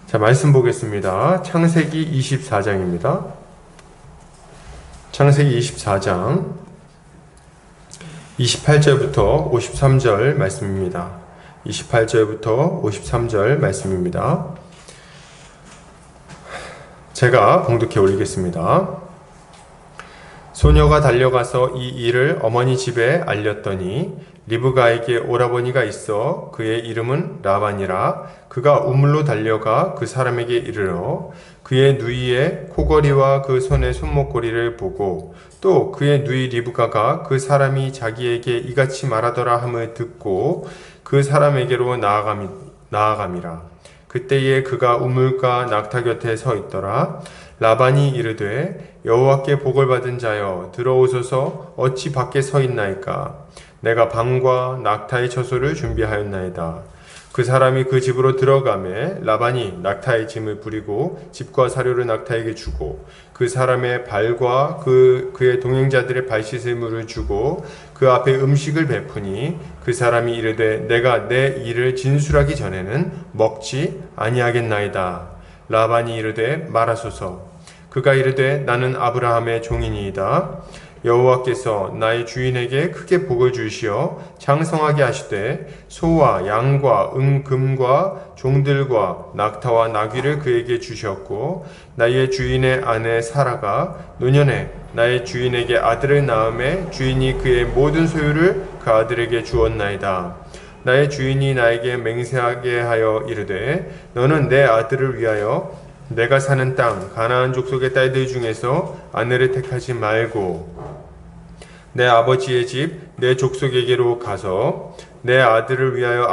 자, 말씀 보겠습니다. 창세기 24장입니다. 창세기 24장 28절부터 53절 말씀입니다. 28절부터 53절 말씀입니다. 제가 봉독해 올리겠습니다. 소녀가 달려가서 이 일을 어머니 집에 알렸더니 리브가에게 오라버니가 있어 그의 이름은 라반이라. 그가 우물로 달려가 그 사람에게 이르러 그의 누이의 코걸이와 그 손의 손목걸이를 보고 또 그의 누이 리브가가 그 사람이 자기에게 이같이 말하더라 함을 듣고 그 사람에게로 나아감이라. 그때에 그가 우물가 낙타 곁에 서 있더라. 라반이 이르되 여호와께 복을 받은 자여 들어오소서. 어찌 밖에 서 있나이까. 내가 방과 낙타의 처소를 준비하였나이다. 그 사람이 그 집으로 들어가매 라반이 낙타의 짐을 부리고 집과 사료를 낙타에게 주고 그 사람의 발과 그의 동행자들의 발씻을 물을 주고 그 앞에 음식을 베푸니 그 사람이 이르되 내가 내 일을 진술하기 전에는 먹지 아니하겠나이다. 라반이 이르되 말하소서. 그가 이르되 나는 아브라함의 종이니이다. 여호와께서 나의 주인에게 크게 복을 주시어 장성하게 하시되 소와 양과 금과 종들과 낙타와 나귀를 그에게 주셨고 나의 주인의 아내 사라가 노년에 나의 주인에게 아들을 낳음에 주인이 그의 모든 소유를 그 아들에게 주었나이다. 나의 주인이 나에게 맹세하게 하여 이르되 너는 내 아들을 위하여 내가 사는 땅 가나안 족속의 딸들 중에서 아내를 택하지 말고 내 아버지의 집 내 족속에게로 가서 내 아들을 위하여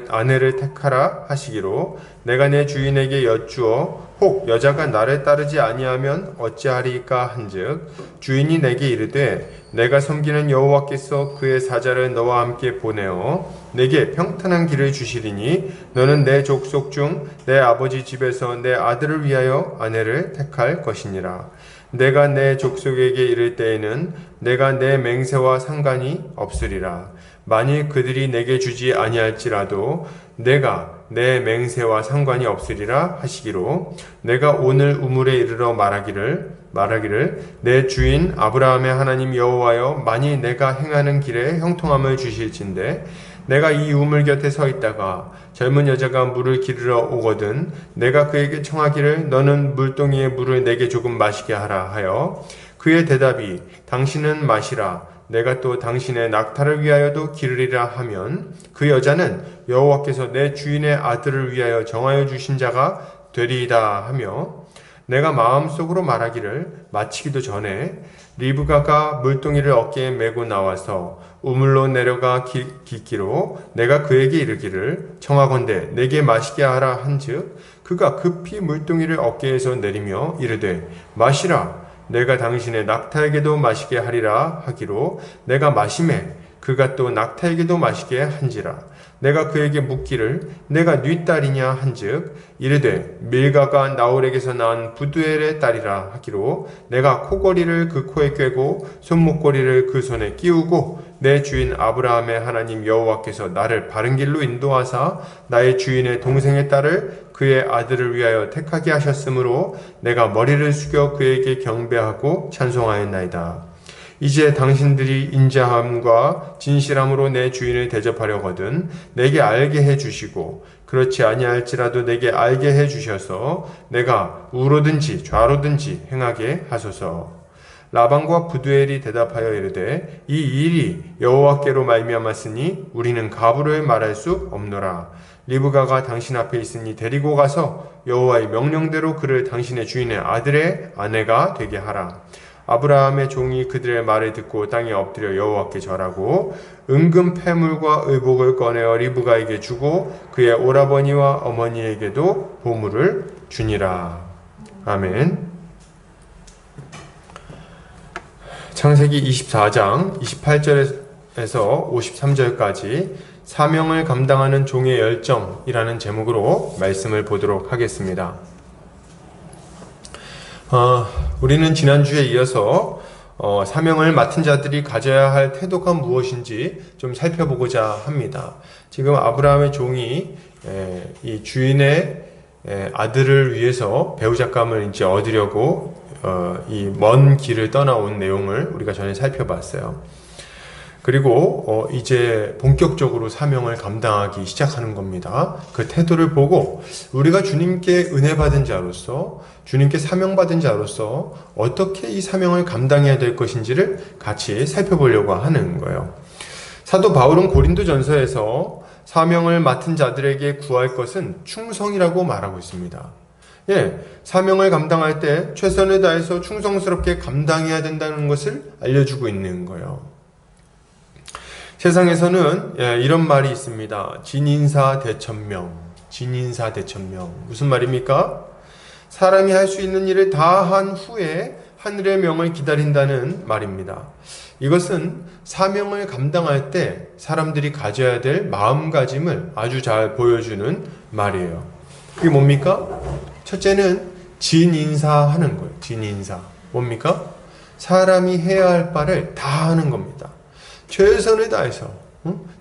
아내를 택하라 하시기로 내가 내 주인에게 여쭈어 혹 여자가 나를 따르지 아니하면 어찌하리까 한즉 주인이 내게 이르되 내가 섬기는 여호와께서 그의 사자를 너와 함께 보내어 내게 평탄한 길을 주시리니 너는 내 족속 중 내 아버지 집에서 내 아들을 위하여 아내를 택할 것이니라. 내가 내 족속에게 이를 때에는 내가 내 맹세와 상관이 없으리라. 만일 그들이 내게 주지 아니할지라도 내가 내 맹세와 상관이 없으리라 하시기로 내가 오늘 우물에 이르러 말하기를 내 주인 아브라함의 하나님 여호와여 만일 내가 행하는 길에 형통함을 주실진대 내가 이 우물 곁에 서 있다가 젊은 여자가 물을 기르러 오거든 내가 그에게 청하기를 너는 물동이의 물을 내게 조금 마시게 하라 하여 그의 대답이 당신은 마시라 내가 또 당신의 낙타를 위하여도 기르리라 하면 그 여자는 여호와께서 내 주인의 아들을 위하여 정하여 주신 자가 되리이다 하며 내가 마음속으로 말하기를 마치기도 전에 리브가가 물동이를 어깨에 메고 나와서 우물로 내려가 깃기로 내가 그에게 이르기를 청하건대 내게 마시게 하라 한즉 그가 급히 물동이를 어깨에서 내리며 이르되 마시라 내가 당신의 낙타에게도 마시게 하리라 하기로 내가 마시매 그가 또 낙타에게도 마시게 한지라. 내가 그에게 묻기를 내가 네 딸이냐 한즉 이르되 밀가가 나홀에게서 낳은 부두엘의 딸이라 하기로 내가 코걸이를 그 코에 꿰고 손목걸이를 그 손에 끼우고 내 주인 아브라함의 하나님 여호와께서 나를 바른 길로 인도하사 나의 주인의 동생의 딸을 그의 아들을 위하여 택하게 하셨으므로 내가 머리를 숙여 그에게 경배하고 찬송하였나이다. 이제 당신들이 인자함과 진실함으로 내 주인을 대접하려거든 내게 알게 해주시고 그렇지 아니할지라도 내게 알게 해주셔서 내가 우로든지 좌로든지 행하게 하소서. 라반과 부두엘이 대답하여 이르되 이 일이 여호와께로 말미암았으니 우리는 가부를 말할 수 없노라. 리브가가 당신 앞에 있으니 데리고 가서 여호와의 명령대로 그를 당신의 주인의 아들의 아내가 되게 하라. 아브라함의 종이 그들의 말을 듣고 땅에 엎드려 여호와께 절하고 은금 패물과 의복을 꺼내어 리브가에게 주고 그의 오라버니와 어머니에게도 보물을 주니라. 아멘. 창세기 24장 28절에서 53절까지 사명을 감당하는 종의 열정이라는 제목으로 말씀을 보도록 하겠습니다. 우리는 지난주에 이어서 사명을 맡은 자들이 가져야 할 태도가 무엇인지 좀 살펴보고자 합니다. 지금 아브라함의 종이 이 주인의 아들을 위해서 배우잣감을 이제 얻으려고 이 먼 길을 떠나온 내용을 우리가 전에 살펴봤어요. 그리고 이제 본격적으로 사명을 감당하기 시작하는 겁니다. 그 태도를 보고 우리가 주님께 은혜 받은 자로서, 주님께 사명받은 자로서 어떻게 이 사명을 감당해야 될 것인지를 같이 살펴보려고 하는 거예요. 사도 바울은 고린도전서에서 사명을 맡은 자들에게 구할 것은 충성이라고 말하고 있습니다. 사명을 감당할 때 최선을 다해서 충성스럽게 감당해야 된다는 것을 알려주고 있는 거예요. 세상에서는 이런 말이 있습니다. 진인사 대천명. 진인사 대천명. 무슨 말입니까? 사람이 할 수 있는 일을 다 한 후에 하늘의 명을 기다린다는 말입니다. 이것은 사명을 감당할 때 사람들이 가져야 될 마음가짐을 아주 잘 보여주는 말이에요. 그게 뭡니까? 첫째는 진인사하는 거예요. 진인사. 뭡니까? 사람이 해야 할 바를 다 하는 겁니다. 최선을 다해서,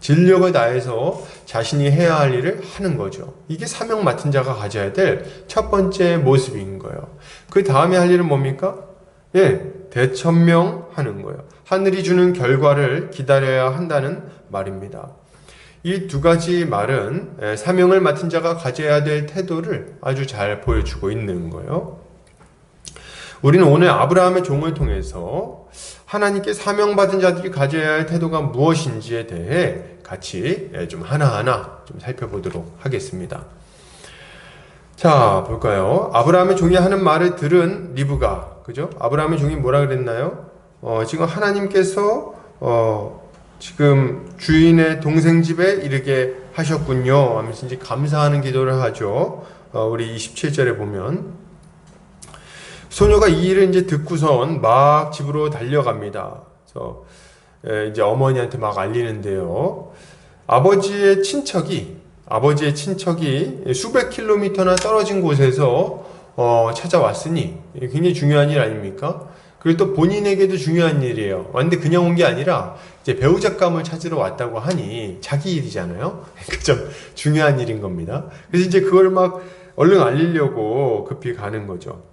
진력을 다해서 자신이 해야 할 일을 하는 거죠. 이게 사명 맡은 자가 가져야 될 첫 번째 모습인 거예요. 그 다음에 할 일은 뭡니까? 대천명하는 거예요. 하늘이 주는 결과를 기다려야 한다는 말입니다. 이 두 가지 말은 사명을 맡은 자가 가져야 될 태도를 아주 잘 보여주고 있는 거예요. 우리는 오늘 아브라함의 종을 통해서 하나님께 사명받은 자들이 가져야 할 태도가 무엇인지에 대해 같이 좀 하나하나 좀 살펴보도록 하겠습니다. 자, 볼까요? 아브라함의 종이 하는 말을 들은 리브가, 그죠? 아브라함의 종이 뭐라 그랬나요? 지금 하나님께서 지금 주인의 동생 집에 이르게 하셨군요 하면서 이제 감사하는 기도를 하죠. 우리 27절에 보면 소녀가 이 일을 이제 듣고선 막 집으로 달려갑니다. 그래서 이제 어머니한테 막 알리는데요. 아버지의 친척이 수백 킬로미터나 떨어진 곳에서 찾아왔으니 굉장히 중요한 일 아닙니까? 그리고 또 본인에게도 중요한 일이에요. 근데 그냥 온 게 아니라 이제 배우잣감을 찾으러 왔다고 하니 자기 일이잖아요. 그 좀 중요한 일인 겁니다. 그래서 이제 그걸 막 얼른 알리려고 급히 가는 거죠.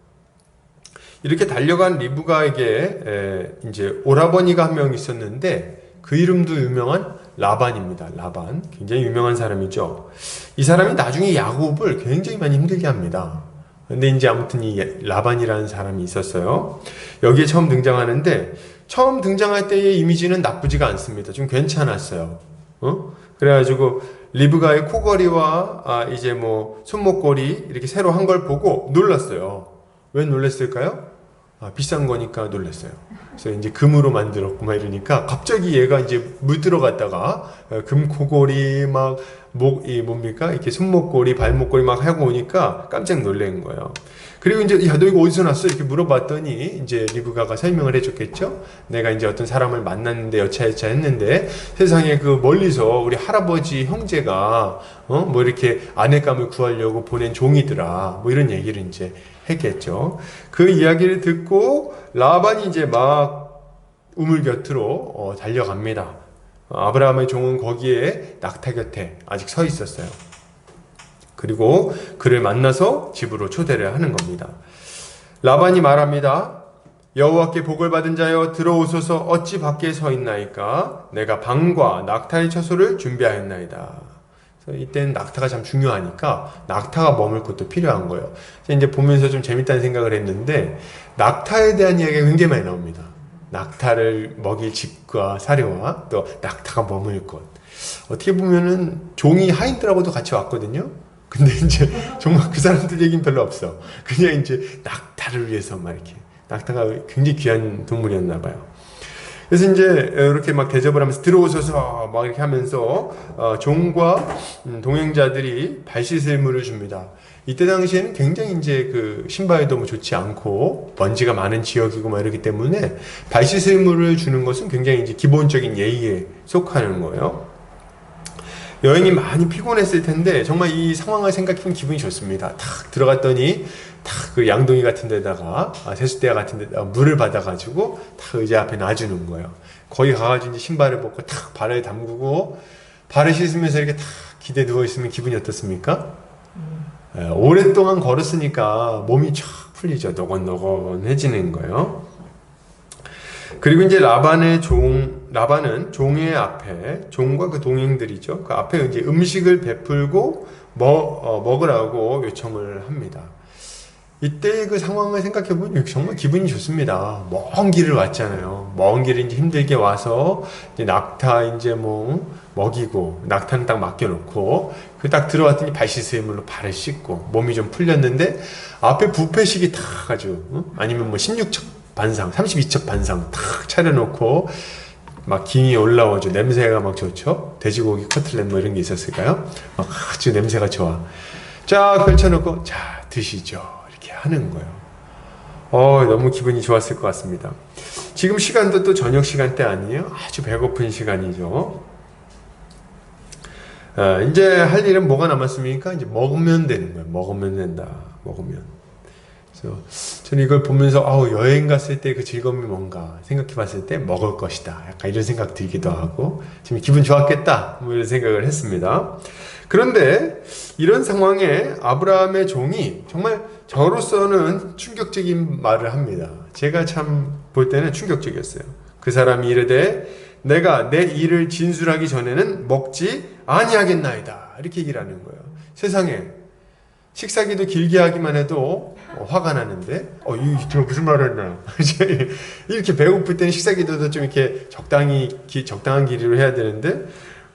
이렇게 달려간 리브가에게 이제 오라버니가 한 명 있었는데 그 이름도 유명한 라반입니다. 라반. 굉장히 유명한 사람이죠. 이 사람이 나중에 야곱을 굉장히 많이 힘들게 합니다. 근데 이제 아무튼 이 라반이라는 사람이 있었어요. 여기에 처음 등장하는데 처음 등장할 때의 이미지는 나쁘지가 않습니다. 좀 괜찮았어요. 그래가지고 리브가의 코걸이와 이제 뭐 손목걸이 이렇게 새로 한 걸 보고 놀랐어요. 왜 놀랐을까요? 비싼 거니까 놀랐어요. 그래서 이제 금으로 만들었고 막 이러니까 갑자기 얘가 이제 물 들어갔다가 금 코걸이 막 뭡니까? 이렇게 손목걸이, 발목걸이 막 하고 오니까 깜짝 놀란 거예요. 그리고 이제 야, 너 이거 어디서 났어? 이렇게 물어봤더니 이제 리브가가 설명을 해줬겠죠. 내가 이제 어떤 사람을 만났는데 여차여차 했는데 세상에 그 멀리서 우리 할아버지 형제가 뭐 이렇게 아내감을 구하려고 보낸 종이더라. 뭐 이런 얘기를 이제 했겠죠. 그 이야기를 듣고 라반이 이제 막 우물 곁으로 달려갑니다. 아브라함의 종은 거기에 낙타 곁에 아직 서 있었어요. 그리고 그를 만나서 집으로 초대를 하는 겁니다. 라반이 말합니다. 여호와께 복을 받은 자여 들어오소서 어찌 밖에 서 있나이까 내가 방과 낙타의 처소를 준비하였나이다. 이때는 낙타가 참 중요하니까 낙타가 머물 곳도 필요한 거예요. 이제 보면서 좀 재밌다는 생각을 했는데 낙타에 대한 이야기가 굉장히 많이 나옵니다. 낙타를 먹일 집과 사료와 또 낙타가 머물 곳. 어떻게 보면은 종이 하인들하고도 같이 왔거든요. 근데 이제 정말 그 사람들 얘기는 별로 없어. 그냥 이제 낙타를 위해서 막 이렇게. 낙타가 굉장히 귀한 동물이었나 봐요. 그래서 이제 이렇게 막 대접을 하면서 들어오셔서 막 이렇게 하면서 종과 동행자들이 발 씻을 물을 줍니다. 이때 당시에는 굉장히 이제 그 신발도 뭐 좋지 않고 먼지가 많은 지역이고 막 이러기 때문에 발 씻을 물을 주는 것은 굉장히 이제 기본적인 예의에 속하는 거예요. 여행이 많이 피곤했을 텐데 정말 이 상황을 생각하면 기분이 좋습니다. 탁 들어갔더니 탁 그 양동이 같은 데다가 세숫대 같은 데다가 물을 받아가지고 탁 의자 앞에 놔주는 거예요. 거기 가가지고 이제 신발을 벗고 탁 발을 담그고 발을 씻으면서 이렇게 탁 기대 누워 있으면 기분이 어떻습니까? 오랫동안 걸었으니까 몸이 쫙 풀리죠. 노곤노곤해지는 거예요. 그리고 이제 라반은 종의 앞에, 종과 그 동행들이죠. 그 앞에 이제 음식을 베풀고 먹으라고 요청을 합니다. 이때 그 상황을 생각해보면 정말 기분이 좋습니다. 먼 길을 왔잖아요. 먼 길을 이제 힘들게 와서 이제 낙타 이제 먹이고, 낙타는 딱 맡겨놓고, 그 딱 들어왔더니 발 씻을 물로 발을 씻고, 몸이 좀 풀렸는데, 앞에 뷔페식이 탁 아주, 아니면 16첩 반상, 32첩 반상 탁 차려놓고, 막 김이 올라오죠. 냄새가 막 좋죠. 돼지고기 커틀렛 이런 게 있었을까요? 막 아주 냄새가 좋아. 쫙 펼쳐놓고, 자, 드시죠. 하는 거예요. 너무 기분이 좋았을 것 같습니다. 지금 시간도 또 저녁 시간대 아니에요? 아주 배고픈 시간이죠. 이제 할 일은 뭐가 남았습니까? 이제 먹으면 되는 거예요. 먹으면 된다. 먹으면. 그래서 저는 이걸 보면서 여행 갔을 때 그 즐거움이 뭔가 생각해 봤을 때 먹을 것이다. 약간 이런 생각 들기도 하고 지금 기분 좋았겠다. 이런 생각을 했습니다. 그런데 이런 상황에 아브라함의 종이 정말 저로서는 충격적인 말을 합니다. 제가 참 볼 때는 충격적이었어요. 그 사람이 이르되 내가 내 일을 진술하기 전에는 먹지 아니하겠나이다. 이렇게 얘기를 하는 거예요. 세상에 식사기도 길게 하기만 해도 화가 나는데 이게 무슨 말을 했나. 이렇게 배고플 때는 식사기도도 좀 이렇게 적당한 길이로 해야 되는데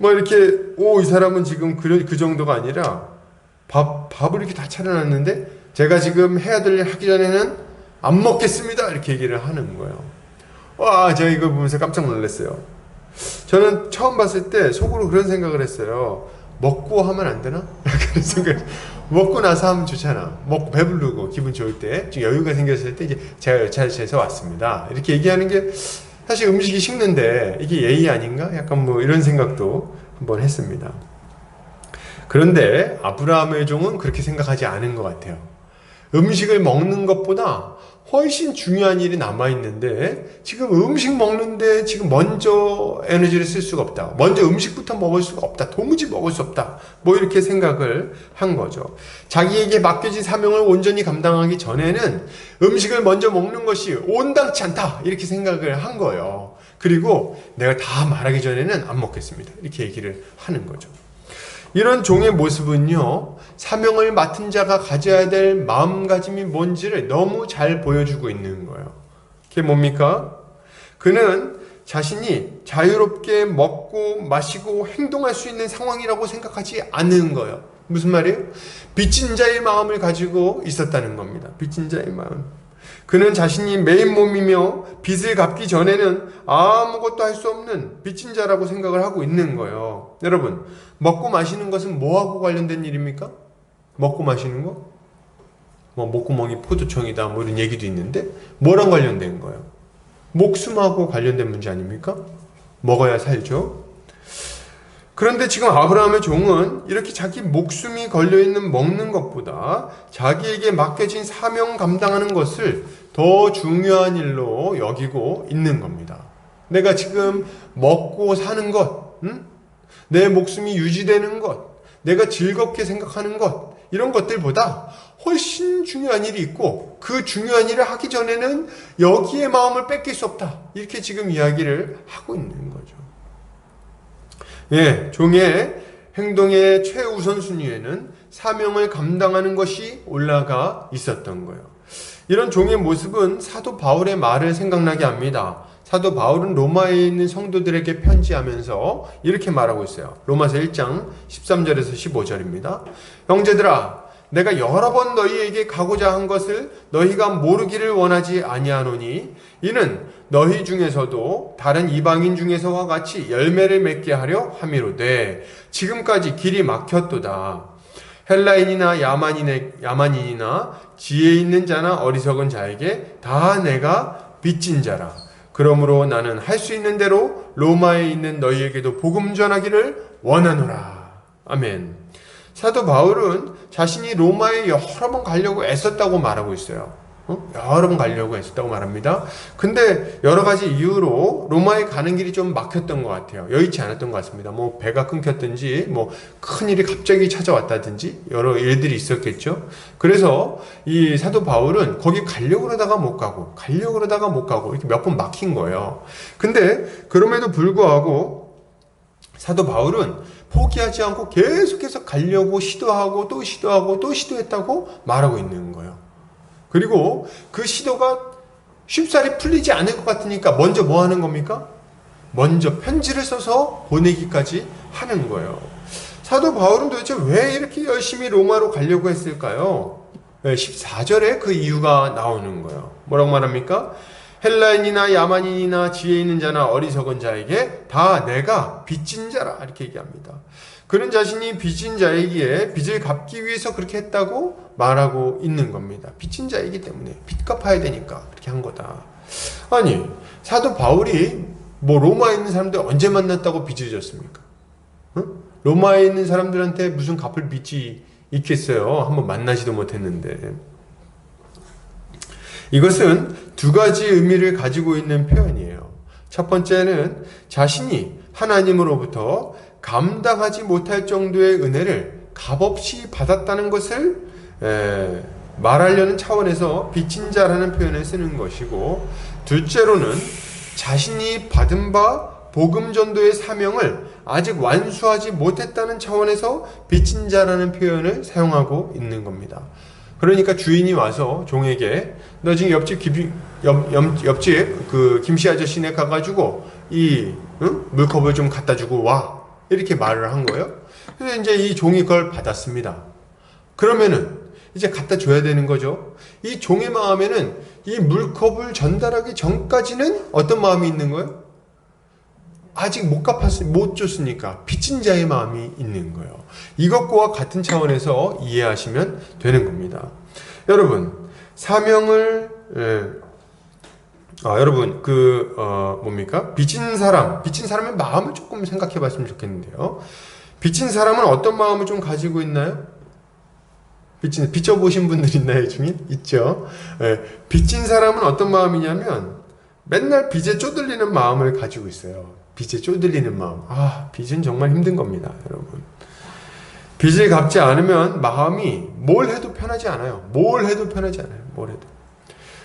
이렇게 이 사람은 지금 그 정도가 아니라 밥을 이렇게 다 차려놨는데 제가 지금 해야 될 일 하기 전에는 안 먹겠습니다. 이렇게 얘기를 하는 거예요. 제가 이걸 보면서 깜짝 놀랐어요. 저는 처음 봤을 때 속으로 그런 생각을 했어요. 먹고 하면 안 되나? 그런 생각. 먹고 나서 하면 좋잖아. 먹고 배부르고 기분 좋을 때, 좀 여유가 생겼을 때 이제 제가 열차에서 왔습니다. 이렇게 얘기하는 게 사실 음식이 식는데 이게 예의 아닌가? 약간 이런 생각도 한번 했습니다. 그런데 아브라함의 종은 그렇게 생각하지 않은 것 같아요. 음식을 먹는 것보다 훨씬 중요한 일이 남아있는데 지금 음식 먹는데 지금 먼저 에너지를 쓸 수가 없다. 먼저 음식부터 먹을 수가 없다. 도무지 먹을 수 없다. 이렇게 생각을 한 거죠. 자기에게 맡겨진 사명을 온전히 감당하기 전에는 음식을 먼저 먹는 것이 온당치 않다. 이렇게 생각을 한 거예요. 그리고 내가 다 말하기 전에는 안 먹겠습니다. 이렇게 얘기를 하는 거죠. 이런 종의 모습은요, 사명을 맡은 자가 가져야 될 마음가짐이 뭔지를 너무 잘 보여주고 있는 거예요. 그게 뭡니까? 그는 자신이 자유롭게 먹고 마시고 행동할 수 있는 상황이라고 생각하지 않는 거예요. 무슨 말이에요? 빚진 자의 마음을 가지고 있었다는 겁니다. 빚진 자의 마음. 그는 자신이 메인 몸이며 빚을 갚기 전에는 아무것도 할 수 없는 빚진 자라고 생각을 하고 있는 거예요. 여러분, 먹고 마시는 것은 뭐하고 관련된 일입니까? 먹고 마시는 거? 목구멍이 포도청이다 이런 얘기도 있는데 뭐랑 관련된 거예요? 목숨하고 관련된 문제 아닙니까? 먹어야 살죠. 그런데 지금 아브라함의 종은 이렇게 자기 목숨이 걸려있는 먹는 것보다 자기에게 맡겨진 사명 감당하는 것을 더 중요한 일로 여기고 있는 겁니다. 내가 지금 먹고 사는 것, 내 목숨이 유지되는 것, 내가 즐겁게 생각하는 것, 이런 것들보다 훨씬 중요한 일이 있고 그 중요한 일을 하기 전에는 여기에 마음을 뺏길 수 없다. 이렇게 지금 이야기를 하고 있는 거죠. 종의 행동의 최우선순위에는 사명을 감당하는 것이 올라가 있었던 거예요. 이런 종의 모습은 사도 바울의 말을 생각나게 합니다. 사도 바울은 로마에 있는 성도들에게 편지하면서 이렇게 말하고 있어요. 로마서 1장 13절에서 15절입니다. 형제들아, 내가 여러 번 너희에게 가고자 한 것을 너희가 모르기를 원하지 아니하노니 이는 너희 중에서도 다른 이방인 중에서와 같이 열매를 맺게 하려 함이로되 지금까지 길이 막혔도다. 헬라인이나 야만인이나 지혜 있는 자나 어리석은 자에게 다 내가 빚진 자라. 그러므로 나는 할 수 있는 대로 로마에 있는 너희에게도 복음 전하기를 원하노라. 아멘. 사도 바울은 자신이 로마에 여러 번 가려고 애썼다고 말하고 있어요. 여러 번 가려고 했었다고 말합니다. 근데 여러 가지 이유로 로마에 가는 길이 좀 막혔던 것 같아요. 여의치 않았던 것 같습니다. 뭐 배가 끊겼든지 뭐 큰일이 갑자기 찾아왔다든지 여러 일들이 있었겠죠. 그래서 이 사도 바울은 거기 가려고 그러다가 못 가고 이렇게 몇 번 막힌 거예요. 근데 그럼에도 불구하고 사도 바울은 포기하지 않고 계속해서 가려고 시도하고 또 시도했다고 말하고 있는 거예요. 그리고 그 시도가 쉽사리 풀리지 않을 것 같으니까 먼저 뭐 하는 겁니까? 먼저 편지를 써서 보내기까지 하는 거예요. 사도 바울은 도대체 왜 이렇게 열심히 로마로 가려고 했을까요? 14절에 그 이유가 나오는 거예요. 뭐라고 말합니까? 헬라인이나 야만인이나 지혜 있는 자나 어리석은 자에게 다 내가 빚진 자라 이렇게 얘기합니다. 그는 자신이 빚진 자에게 빚을 갚기 위해서 그렇게 했다고 말하고 있는 겁니다. 빚진 자이기 때문에 빚 갚아야 되니까 그렇게 한 거다. 아니 사도 바울이 뭐 로마에 있는 사람들 언제 만났다고 빚을 졌습니까? 응? 로마에 있는 사람들한테 무슨 갚을 빚이 있겠어요. 한번 만나지도 못했는데. 이것은 두 가지 의미를 가지고 있는 표현이에요. 첫 번째는 자신이 하나님으로부터 감당하지 못할 정도의 은혜를 값없이 받았다는 것을 말하려는 차원에서 빚진 자라는 표현을 쓰는 것이고, 둘째로는 자신이 받은 바 복음 전도의 사명을 아직 완수하지 못했다는 차원에서 빚진 자라는 표현을 사용하고 있는 겁니다. 그러니까 주인이 와서 종에게 너 지금 옆집 그 김씨 아저씨네 가가지고 이 물컵을 좀 갖다 주고 와 이렇게 말을 한 거예요. 그래서 이제 이 종이 그걸 받았습니다. 그러면은 이제 갖다 줘야 되는 거죠. 이 종의 마음에는 이 물컵을 전달하기 전까지는 어떤 마음이 있는 거예요? 아직 못 줬으니까 빚진 자의 마음이 있는 거예요. 이것과 같은 차원에서 이해하시면 되는 겁니다. 여러분, 사명을 여러분 뭡니까? 빚진 사람의 마음을 조금 생각해 봤으면 좋겠는데요. 빚진 사람은 어떤 마음을 좀 가지고 있나요? 빚져보신 분들 있나요, 중에? 있죠. 빚진 사람은 어떤 마음이냐면 맨날 빚에 쪼들리는 마음을 가지고 있어요. 빚에 쪼들리는 마음. 빚은 정말 힘든 겁니다, 여러분. 빚을 갚지 않으면 마음이 뭘 해도 편하지 않아요.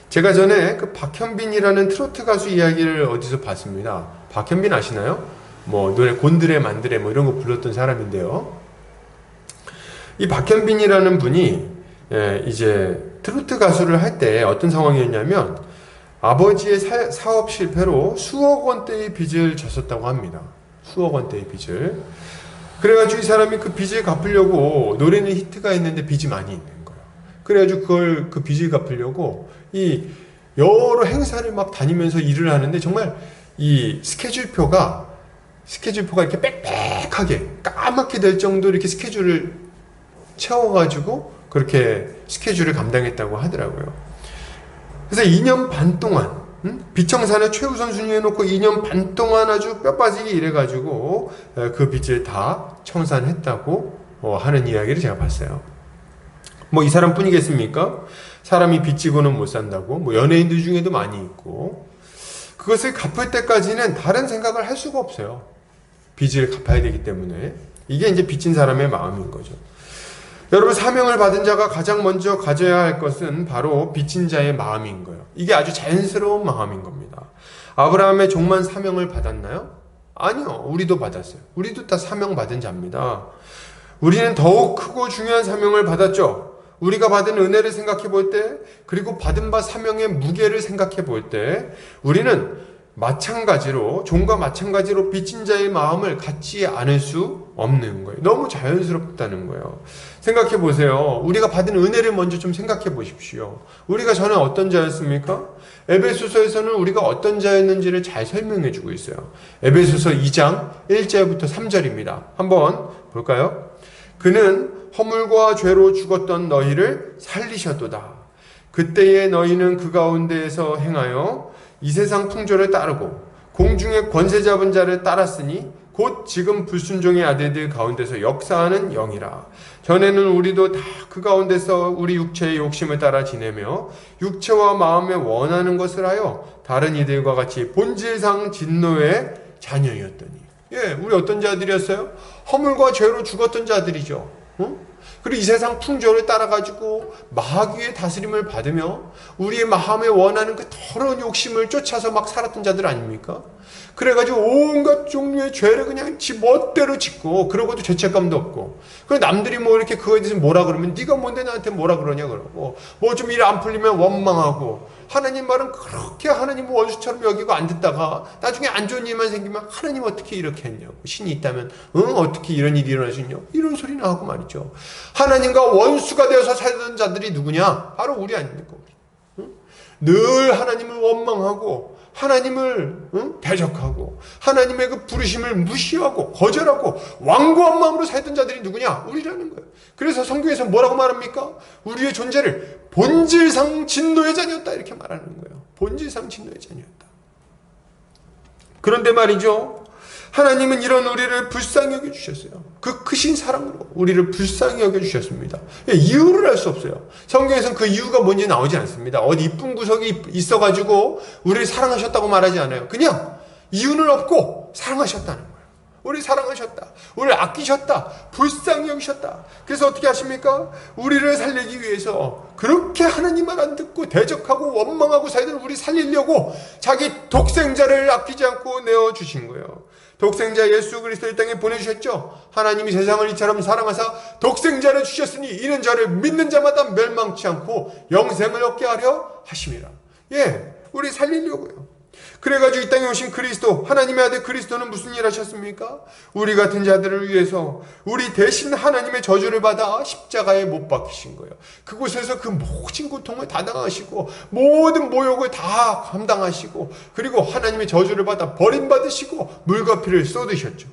제가 전에 그 박현빈이라는 트로트 가수 이야기를 어디서 봤습니다. 박현빈 아시나요? 뭐 노래 곤드레 만드레 뭐 이런 거 불렀던 사람인데요. 이 박현빈이라는 분이 이제 트로트 가수를 할 때 어떤 상황이었냐면 아버지의 사업 실패로 수억 원대의 빚을 졌었다고 합니다. 수억 원대의 빚을. 그래가지고 이 사람이 그 빚을 갚으려고 노래는 히트가 있는데 빚이 많이 있는 거예요. 그래가지고 그 빚을 갚으려고 이 여러 행사를 막 다니면서 일을 하는데 정말 이 스케줄표가 이렇게 빽빽하게 까맣게 될 정도로 이렇게 스케줄을 채워가지고 그렇게 스케줄을 감당했다고 하더라고요. 그래서 2년 반 동안 빚청산을 최우선 순위에 놓고 2년 반 동안 아주 뼈 빠지게 일해가지고 그 빚을 다 청산했다고 하는 이야기를 제가 봤어요. 뭐 이 사람뿐이겠습니까? 사람이 빚지고는 못 산다고 뭐 연예인들 중에도 많이 있고 그것을 갚을 때까지는 다른 생각을 할 수가 없어요. 빚을 갚아야 되기 때문에. 이게 이제 빚진 사람의 마음인 거죠. 여러분, 사명을 받은 자가 가장 먼저 가져야 할 것은 바로 빚진 자의 마음인 거예요. 이게 아주 자연스러운 마음인 겁니다. 아브라함의 종만 사명을 받았나요? 아니요. 우리도 받았어요. 우리도 다 사명 받은 자입니다. 우리는 더욱 크고 중요한 사명을 받았죠. 우리가 받은 은혜를 생각해 볼 때, 그리고 받은 바 사명의 무게를 생각해 볼 때, 우리는 종과 마찬가지로 빚진 자의 마음을 갖지 않을 수 없는 거예요. 너무 자연스럽다는 거예요. 생각해 보세요. 우리가 받은 은혜를 먼저 좀 생각해 보십시오. 우리가 전에 어떤 자였습니까? 에베소서에서는 우리가 어떤 자였는지를 잘 설명해 주고 있어요. 에베소서 2장 1절부터 3절입니다. 한번 볼까요? 그는 허물과 죄로 죽었던 너희를 살리셨도다. 그때의 너희는 그 가운데에서 행하여 이 세상 풍조를 따르고 공중의 권세 잡은 자를 따랐으니 곧 지금 불순종의 아들들 가운데서 역사하는 영이라. 전에는 우리도 다 그 가운데서 우리 육체의 욕심을 따라 지내며 육체와 마음에 원하는 것을 하여 다른 이들과 같이 본질상 진노의 자녀였더니. 예, 우리 어떤 자들이었어요? 허물과 죄로 죽었던 자들이죠. 응? 그리고 이 세상 풍조를 따라가지고 마귀의 다스림을 받으며 우리의 마음에 원하는 그 더러운 욕심을 쫓아서 막 살았던 자들 아닙니까? 그래가지고 온갖 종류의 죄를 그냥 지 멋대로 짓고, 그러고도 죄책감도 없고, 그리고 남들이 뭐 이렇게 그거에 대해서 뭐라 그러면 네가 뭔데 나한테 뭐라 그러냐 그러고, 뭐 좀 일 안 풀리면 원망하고, 하나님 말은 그렇게 하나님 원수처럼 여기고 안 듣다가 나중에 안 좋은 일만 생기면 하나님 어떻게 이렇게 했냐고, 신이 있다면 어떻게 이런 일이 일어날 수 있냐, 이런 소리나 하고 말이죠. 하나님과 원수가 되어서 살던 자들이 누구냐? 바로 우리 아닙니까? 늘 하나님을 원망하고 하나님을 대적하고 하나님의 그 부르심을 무시하고 거절하고 완고한 마음으로 살던 자들이 누구냐? 우리라는 거예요. 그래서 성경에서 뭐라고 말합니까? 우리의 존재를 본질상 진노의 자녀였다, 이렇게 말하는 거예요. 본질상 진노의 자녀였다. 그런데 말이죠, 하나님은 이런 우리를 불쌍히 여겨주셨어요. 그 크신 사랑으로 우리를 불쌍히 여겨주셨습니다. 이유를 알 수 없어요. 성경에서는 그 이유가 뭔지 나오지 않습니다. 어디 이쁜 구석이 있어가지고 우리를 사랑하셨다고 말하지 않아요. 그냥 이유는 없고 사랑하셨다는 거예요. 우리 사랑하셨다, 우리를 아끼셨다, 불쌍히 여기셨다. 그래서 어떻게 하십니까? 우리를 살리기 위해서 그렇게 하나님 말 안 듣고 대적하고 원망하고 살던 우리 살리려고 자기 독생자를 아끼지 않고 내어주신 거예요. 독생자 예수 그리스도를 땅에 보내주셨죠. 하나님이 세상을 이처럼 사랑하사 독생자를 주셨으니 이는 저를 믿는 자마다 멸망치 않고 영생을 얻게 하려 하심이라. 예, 우리 살리려고요. 그래가지고 이 땅에 오신 그리스도, 하나님의 아들 그리스도는 무슨 일 하셨습니까? 우리 같은 자들을 위해서 우리 대신 하나님의 저주를 받아 십자가에 못 박히신 거예요. 그곳에서 그 모진 고통을 다 당하시고 모든 모욕을 다 감당하시고, 그리고 하나님의 저주를 받아 버림받으시고 물과 피를 쏟으셨죠.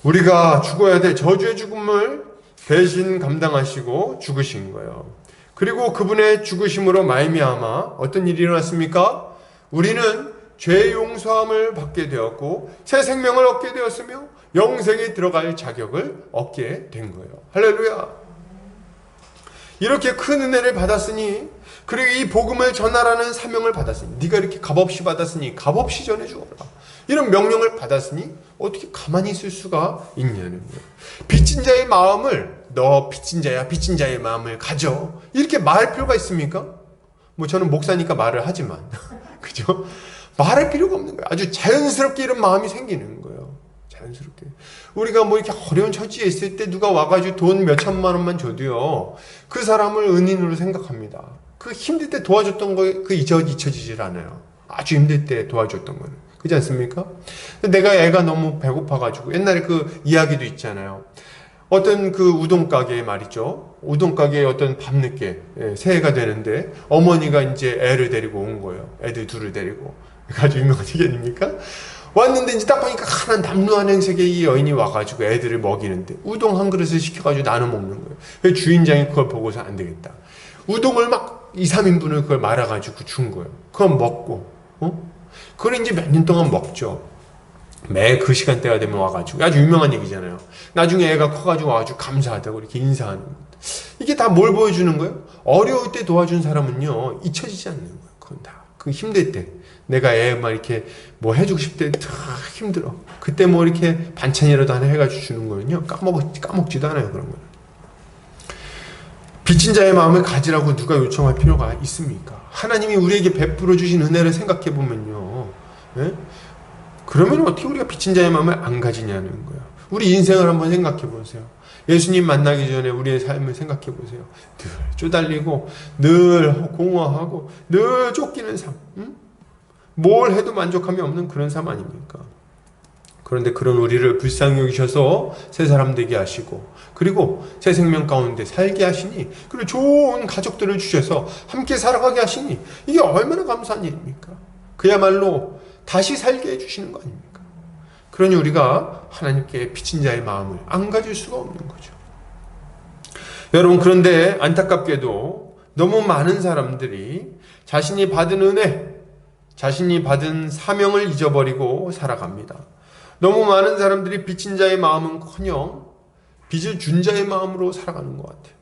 우리가 죽어야 될 저주의 죽음을 대신 감당하시고 죽으신 거예요. 그리고 그분의 죽으심으로 말미암아 어떤 일이 일어났습니까? 우리는 죄 용서함을 받게 되었고 새 생명을 얻게 되었으며 영생에 들어갈 자격을 얻게 된 거예요. 할렐루야. 이렇게 큰 은혜를 받았으니, 그리고 이 복음을 전하라는 사명을 받았으니, 네가 이렇게 값없이 받았으니 값없이 전해주어라, 이런 명령을 받았으니 어떻게 가만히 있을 수가 있냐는 거예요. 빚진 자의 마음을, 너 빚진 자야, 빚진 자의 마음을 가져, 이렇게 말할 필요가 있습니까? 뭐 저는 목사니까 말을 하지만 그죠? 말할 필요가 없는 거예요. 아주 자연스럽게 이런 마음이 생기는 거예요. 자연스럽게. 우리가 뭐 이렇게 어려운 처지에 있을 때 누가 와가지고 돈 몇 천만 원만 줘도요, 그 사람을 은인으로 생각합니다. 그 힘들 때 도와줬던 거 그 잊혀지질 않아요. 아주 힘들 때 도와줬던 거는. 그렇지 않습니까? 내가 애가 너무 배고파가지고, 옛날에 그 이야기도 있잖아요. 어떤 그 우동가게에 말이죠, 우동가게에 어떤 밤늦게 새해가 되는데 어머니가 이제 애를 데리고 온 거예요. 애들 둘을 데리고. 아주 유명한 얘기 아닙니까? 왔는데 이제 딱 보니까 하나 남루한 행색의 이 여인이 와가지고 애들을 먹이는데 우동 한 그릇을 시켜가지고 나눠 먹는 거예요. 그래서 주인장이 그걸 보고서 안 되겠다, 우동을 막 2, 3인분을 그걸 말아가지고 준 거예요. 그걸 먹고, 그걸 이제 몇 년 동안 먹죠. 매 그 시간대가 되면 와가지고, 아주 유명한 얘기잖아요. 나중에 애가 커가지고 와가지고 감사하다고 이렇게 인사하는 것. 이게 다 뭘 보여주는 거예요? 어려울 때 도와준 사람은요, 잊혀지지 않는 거예요. 그건 다. 그 힘들 때. 내가 애 막 이렇게 뭐 해주고 싶을 때 힘들어. 그때 뭐 이렇게 반찬이라도 하나 해가지고 주는 거는요, 까먹지도 않아요, 그런 거는. 빚진 자의 마음을 가지라고 누가 요청할 필요가 있습니까? 하나님이 우리에게 베풀어 주신 은혜를 생각해 보면요, 예? 그러면 어떻게 우리가 빚진 자의 마음을 안 가지냐는 거예요. 우리 인생을 한번 생각해 보세요. 예수님 만나기 전에 우리의 삶을 생각해 보세요. 늘 쪼달리고, 늘 공허하고, 늘 쫓기는 삶. 뭘 해도 만족함이 없는 그런 삶 아닙니까? 그런데 그런 우리를 불쌍히 여기셔서 새 사람 되게 하시고, 그리고 새 생명 가운데 살게 하시니, 그리고 좋은 가족들을 주셔서 함께 살아가게 하시니, 이게 얼마나 감사한 일입니까? 그야말로 다시 살게 해주시는 거 아닙니까? 그러니 우리가 하나님께 빚진 자의 마음을 안 가질 수가 없는 거죠. 여러분, 그런데 안타깝게도 너무 많은 사람들이 자신이 받은 은혜, 자신이 받은 사명을 잊어버리고 살아갑니다. 너무 많은 사람들이 빚진 자의 마음은커녕 빚을 준 자의 마음으로 살아가는 것 같아요.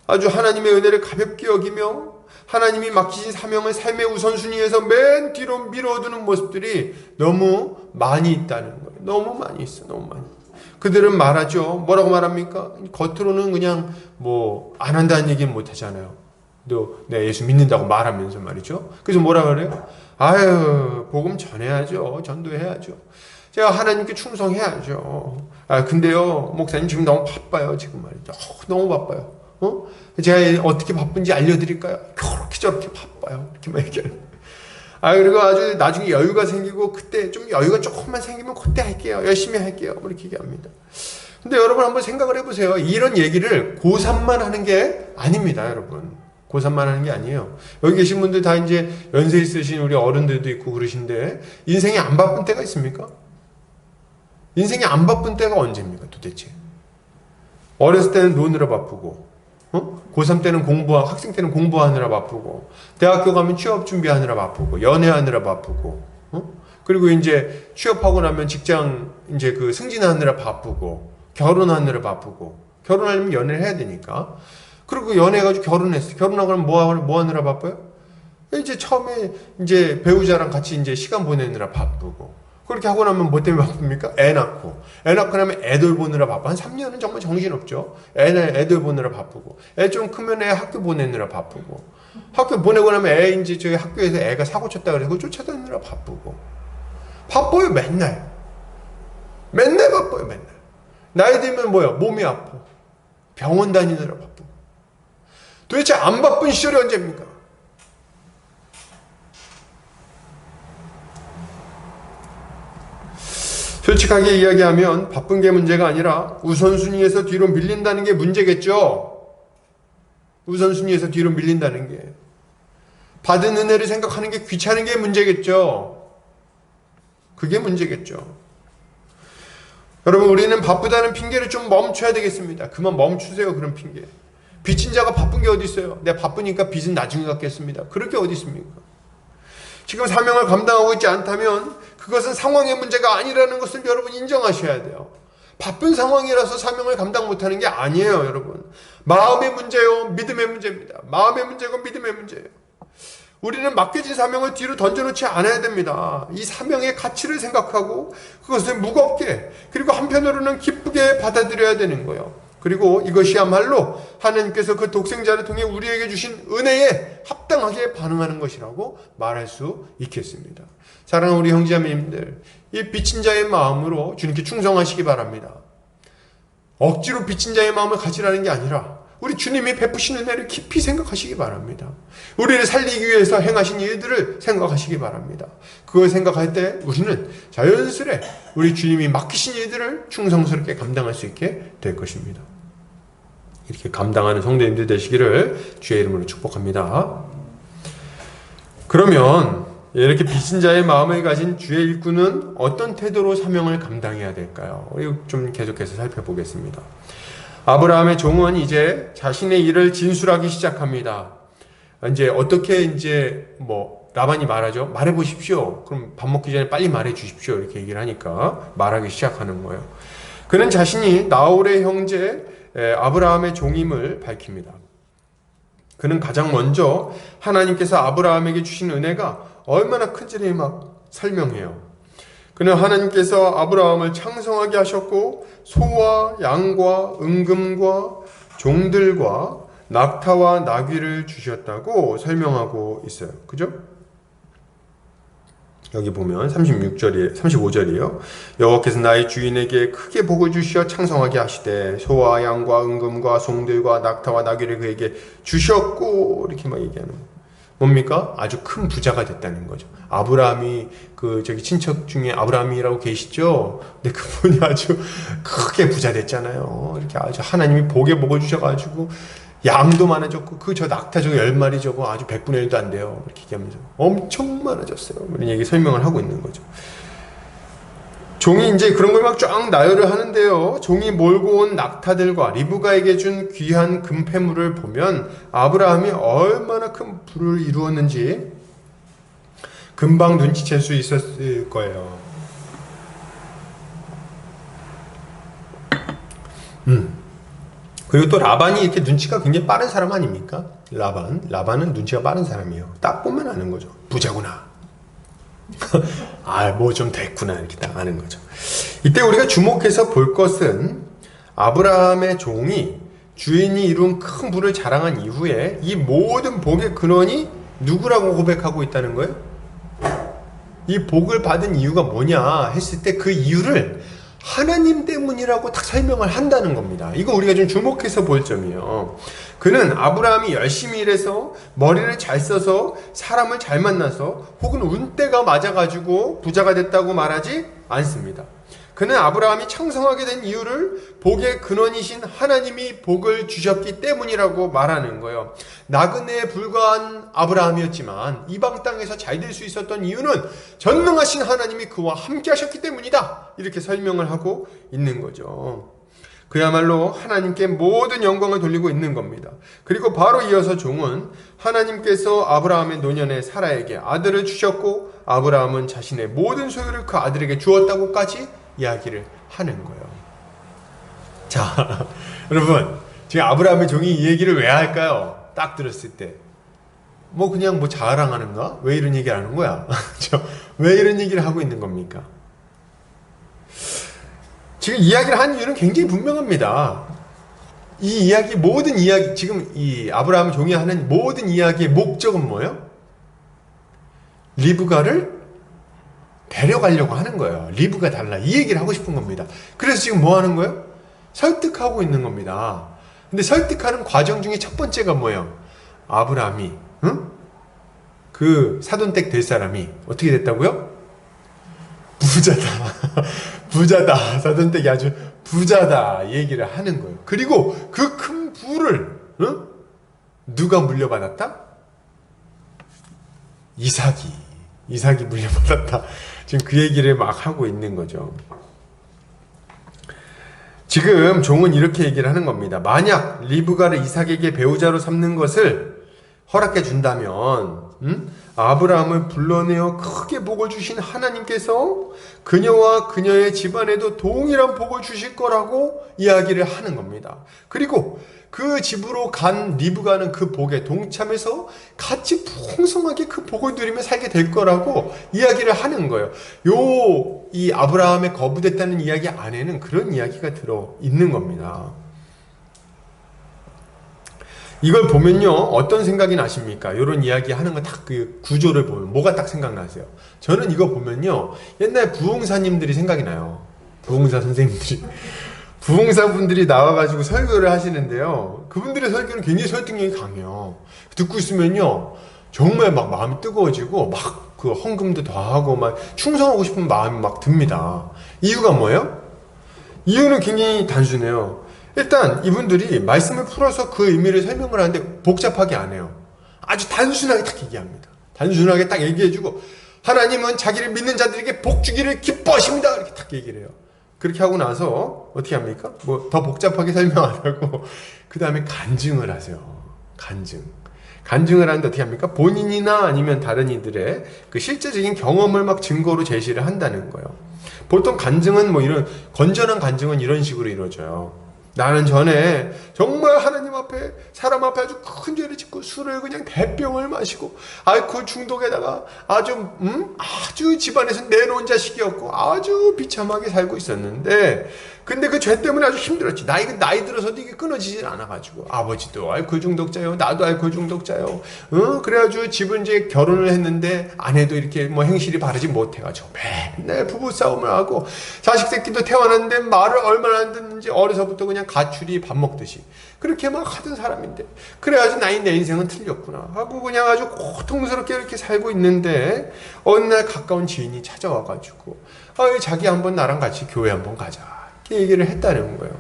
아주 하나님의 은혜를 가볍게 여기며 하나님이 맡기신 사명을 삶의 우선순위에서 맨 뒤로 밀어두는 모습들이 너무 많이 있다는 거예요. 너무 많이 있어, 너무 많이. 그들은 말하죠. 뭐라고 말합니까? 겉으로는 그냥 안 한다는 얘기는 못 하잖아요. 또 내가 예수 믿는다고 말하면서 말이죠. 그래서 뭐라 그래요? 아유, 복음 전해야죠. 전도해야죠. 제가 하나님께 충성해야죠. 근데요, 목사님 지금 너무 바빠요. 지금 말이죠. 너무 바빠요. 제가 어떻게 바쁜지 알려드릴까요? 그렇게 저렇게 바빠요. 이렇게 얘기하는. 그리고 아주 나중에 여유가 생기고 그때 좀 여유가 조금만 생기면 그때 할게요. 열심히 할게요. 이렇게 얘기합니다. 근데 여러분 한번 생각을 해보세요. 이런 얘기를 고3만 하는 게 아닙니다, 여러분. 고3만 하는 게 아니에요. 여기 계신 분들 다 이제 연세 있으신 우리 어른들도 있고 그러신데 인생이 안 바쁜 때가 있습니까? 인생이 안 바쁜 때가 언제입니까, 도대체? 어렸을 때는 노느라 바쁘고, 고3 때는 학생 때는 공부하느라 바쁘고, 대학교 가면 취업 준비하느라 바쁘고, 연애하느라 바쁘고, 그리고 이제 취업하고 나면 직장 이제 승진하느라 바쁘고, 결혼하느라 바쁘고, 결혼하려면 연애를 해야 되니까. 그리고 연애해가지고 결혼했어. 결혼하고 나면 뭐 하느라 바빠요? 이제 처음에 이제 배우자랑 같이 이제 시간 보내느라 바쁘고, 그렇게 하고 나면 뭐 때문에 바쁩니까? 애 낳고 나면 애들 보느라 바빠. 한 3년은 정말 정신없죠. 애들 보느라 바쁘고, 애 좀 크면 애 학교 보내느라 바쁘고, 학교 보내고 나면 애 이제 저희 학교에서 애가 사고 쳤다 그래서 쫓아다니느라 바쁘고. 바빠요, 맨날 바빠요, 맨날. 나이 들면 몸이 아파. 병원 다니느라 바쁘고. 도대체 안 바쁜 시절이 언제입니까? 솔직하게 이야기하면 바쁜 게 문제가 아니라 우선순위에서 뒤로 밀린다는 게 문제겠죠. 우선순위에서 뒤로 밀린다는 게. 받은 은혜를 생각하는 게 귀찮은 게 문제겠죠. 그게 문제겠죠. 여러분, 우리는 바쁘다는 핑계를 좀 멈춰야 되겠습니다. 그만 멈추세요, 그런 핑계. 빚진 자가 바쁜 게 어디 있어요? 내가 바쁘니까 빚은 나중에 갚겠습니다. 그럴 게 어디 있습니까? 지금 사명을 감당하고 있지 않다면 그것은 상황의 문제가 아니라는 것을 여러분 인정하셔야 돼요. 바쁜 상황이라서 사명을 감당 못하는 게 아니에요, 여러분. 마음의 문제요, 믿음의 문제입니다. 마음의 문제고 믿음의 문제예요. 우리는 맡겨진 사명을 뒤로 던져놓지 않아야 됩니다. 이 사명의 가치를 생각하고 그것을 무겁게, 그리고 한편으로는 기쁘게 받아들여야 되는 거예요. 그리고 이것이야말로 하나님께서 그 독생자를 통해 우리에게 주신 은혜에 합당하게 반응하는 것이라고 말할 수 있겠습니다. 사랑하는 우리 형제자매님들, 이 빚진 자의 마음으로 주님께 충성하시기 바랍니다. 억지로 빚진 자의 마음을 가지라는 게 아니라 우리 주님이 베푸신 은혜를 깊이 생각하시기 바랍니다. 우리를 살리기 위해서 행하신 일들을 생각하시기 바랍니다. 그걸 생각할 때 우리는 자연스레 우리 주님이 맡기신 일들을 충성스럽게 감당할 수 있게 될 것입니다. 이렇게 감당하는 성도님들 되시기를 주의 이름으로 축복합니다. 그러면 이렇게 빚진 자의 마음을 가진 주의 일꾼은 어떤 태도로 사명을 감당해야 될까요? 이거 좀 계속해서 살펴보겠습니다. 아브라함의 종은 이제 자신의 일을 진술하기 시작합니다. 이제 어떻게 라반이 말하죠. 말해보십시오. 그럼 밥 먹기 전에 빨리 말해주십시오. 이렇게 얘기를 하니까 말하기 시작하는 거예요. 그는 자신이 나홀의 형제 아브라함의 종임을 밝힙니다. 그는 가장 먼저 하나님께서 아브라함에게 주신 은혜가 얼마나 큰지를 막 설명해요. 그는 하나님께서 아브라함을 창성하게 하셨고 소와 양과 은금과 종들과 낙타와 나귀를 주셨다고 설명하고 있어요. 그죠? 여기 보면 35절이에요. 여호와께서 나의 주인에게 크게 복을 주시어 창성하게 하시되 소와 양과 은금과 송들과 낙타와 나귀를 그에게 주셨고, 이렇게 막 얘기하는 거예요. 뭡니까? 아주 큰 부자가 됐다는 거죠. 아브라함이 저기 친척 중에 아브라함이라고 계시죠? 근데 그분이 아주 크게 부자 됐잖아요. 이렇게 아주 하나님이 복에 복을 주셔가지고 양도 많아졌고 저 낙타 저거 10마리 저거 아주 100분의 1도 안 돼요. 이렇게 얘기하면서 엄청 많아졌어요. 이런 얘기 설명을 하고 있는 거죠. 종이 이제 그런 걸 막 쫙 나열을 하는데요. 종이 몰고 온 낙타들과 리브가에게 준 귀한 금패물을 보면 아브라함이 얼마나 큰 부를 이루었는지 금방 눈치챌 수 있었을 거예요. 그리고 또 라반이 이렇게 눈치가 굉장히 빠른 사람 아닙니까? 라반은 눈치가 빠른 사람이에요. 딱 보면 아는 거죠. 부자구나. 아, 뭐 좀 됐구나. 이렇게 딱 아는 거죠. 이때 우리가 주목해서 볼 것은 아브라함의 종이 주인이 이룬 큰 부를 자랑한 이후에 이 모든 복의 근원이 누구라고 고백하고 있다는 거예요? 이 복을 받은 이유가 뭐냐 했을 때 그 이유를 하나님 때문이라고 딱 설명을 한다는 겁니다. 이거 우리가 좀 주목해서 볼 점이에요. 그는 아브라함이 열심히 일해서 머리를 잘 써서 사람을 잘 만나서 혹은 운때가 맞아가지고 부자가 됐다고 말하지 않습니다. 그는 아브라함이 창성하게 된 이유를 복의 근원이신 하나님이 복을 주셨기 때문이라고 말하는 거예요. 나그네에 불과한 아브라함이었지만 이방 땅에서 잘 될 수 있었던 이유는 전능하신 하나님이 그와 함께 하셨기 때문이다. 이렇게 설명을 하고 있는 거죠. 그야말로 하나님께 모든 영광을 돌리고 있는 겁니다. 그리고 바로 이어서 종은 하나님께서 아브라함의 노년에 사라에게 아들을 주셨고 아브라함은 자신의 모든 소유를 그 아들에게 주었다고까지 이야기를 하는 거예요. 자, 여러분, 지금 아브라함의 종이 이 얘기를 왜 할까요? 딱 들었을 때. 뭐 그냥 뭐 자랑하는가? 왜 이런 얘기를 하는 거야? 왜 이런 얘기를 하고 있는 겁니까? 지금 이야기를 한 이유는 굉장히 분명합니다. 이 이야기, 모든 이야기, 지금 이 아브라함 종이 하는 모든 이야기의 목적은 뭐예요? 리브가를 데려가려고 하는 거예요. 리브가 달라. 이 얘기를 하고 싶은 겁니다. 그래서 지금 뭐 하는 거예요? 설득하고 있는 겁니다. 근데 설득하는 과정 중에 첫 번째가 뭐예요? 아브라함이, 응? 그 사돈댁 될 사람이 어떻게 됐다고요? 부자다. 부자다. 사돈댁이 아주 부자다. 이 얘기를 하는 거예요. 그리고 그 큰 부를, 응? 누가 물려받았다? 이삭이 물려받았다. 지금 그 얘기를 막 하고 있는 거죠. 지금 종은 이렇게 얘기를 하는 겁니다. 만약 리브가를 이삭에게 배우자로 삼는 것을 허락해 준다면 아브라함을 불러내어 크게 복을 주신 하나님께서 그녀와 그녀의 집안에도 동일한 복을 주실 거라고 이야기를 하는 겁니다. 그리고 그 집으로 간 리브가는 그 복에 동참해서 같이 풍성하게 그 복을 누리며 살게 될 거라고 이야기를 하는 거예요. 이 아브라함의 거부됐다는 이야기 안에는 그런 이야기가 들어 있는 겁니다. 이걸 보면요, 어떤 생각이 나십니까? 이런 이야기 하는 거 딱 그 구조를 보면 뭐가 딱 생각나세요? 저는 이거 보면요, 옛날 부흥사님들이 생각이 나요. 부흥사 선생님들이. 부흥사분들이 나와가지고 설교를 하시는데요, 그분들의 설교는 굉장히 설득력이 강해요. 듣고 있으면요, 정말 막 마음이 뜨거워지고, 막 그 헌금도 더하고, 막 충성하고 싶은 마음이 막 듭니다. 이유가 뭐예요? 이유는 굉장히 단순해요. 일단 이분들이 말씀을 풀어서 그 의미를 설명을 하는데 복잡하게 안 해요. 아주 단순하게 딱 얘기합니다. 단순하게 딱 얘기해주고, 하나님은 자기를 믿는 자들에게 복 주기를 기뻐하십니다. 이렇게 딱 얘기를 해요. 그렇게 하고 나서 어떻게 합니까? 뭐 더 복잡하게 설명 안 하고 그 다음에 간증을 하세요. 간증을 하는데 어떻게 합니까? 본인이나 아니면 다른 이들의 그 실제적인 경험을 막 증거로 제시를 한다는 거예요. 보통 간증은 뭐 이런 건전한 간증은 이런 식으로 이루어져요. 나는 전에 정말 하나님 앞에, 사람 앞에 아주 큰 죄를 짓고 술을 그냥 대병을 마시고 알코올 중독에다가 아주 집안에서 내놓은 자식이었고 아주 비참하게 살고 있었는데, 근데 그 죄 때문에 아주 힘들었지. 나이 들어서도 이게 끊어지질 않아가지고, 아버지도 알코올 중독자요, 나도 알코올 중독자요. 그래가지고 집은 이제 결혼을 했는데 아내도 이렇게 뭐 행실이 바르지 못해가지고 맨날 부부싸움을 하고, 자식 새끼도 태어났는데 말을 얼마나 안 듣는지 어려서부터 그냥 가출이 밥 먹듯이 그렇게 막 하던 사람인데, 그래가지고 내 인생은 틀렸구나 하고 그냥 아주 고통스럽게 이렇게 살고 있는데, 어느 날 가까운 지인이 찾아와가지고 자기 한번 나랑 같이 교회 한번 가자 이렇게 얘기를 했다는 거예요.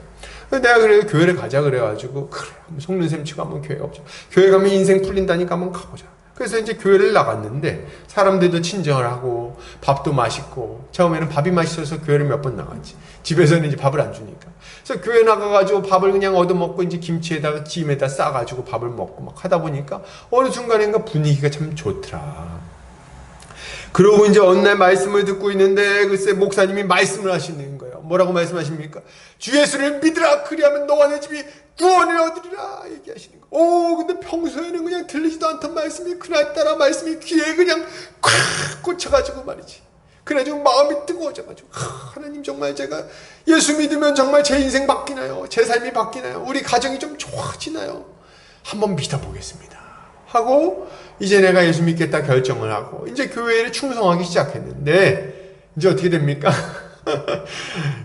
내가 그래 교회를 가자 그래가지고, 그래 속는 셈 치고 한번 교회 가보자. 교회 가면 인생 풀린다니까 한번 가보자. 그래서 이제 교회를 나갔는데 사람들도 친절을 하고 밥도 맛있고, 처음에는 밥이 맛있어서 교회를 몇 번 나갔지. 집에서는 이제 밥을 안 주니까. 그래서 교회 나가가지고 밥을 그냥 얻어먹고 이제 김치에다가 김에다 싸가지고 밥을 먹고 막 하다 보니까 어느 순간인가 분위기가 참 좋더라. 그러고 이제 어느 날 말씀을 듣고 있는데 글쎄 목사님이 말씀을 하시는 거예요. 뭐라고 말씀하십니까? 주 예수를 믿으라. 그리하면 너와 내 집이 구원을 얻으리라 얘기하시는 거예요. 근데 평소에는 그냥 들리지도 않던 말씀이 그날따라 말씀이 귀에 그냥 콱 꽂혀가지고 말이지. 그래가지고 마음이 뜨거워져가지고 하나님, 정말 제가 예수 믿으면 정말 제 인생 바뀌나요? 제 삶이 바뀌나요? 우리 가정이 좀 좋아지나요? 한번 믿어보겠습니다 하고 이제 내가 예수 믿겠다 결정을 하고 이제 교회를 충성하기 시작했는데 이제 어떻게 됩니까?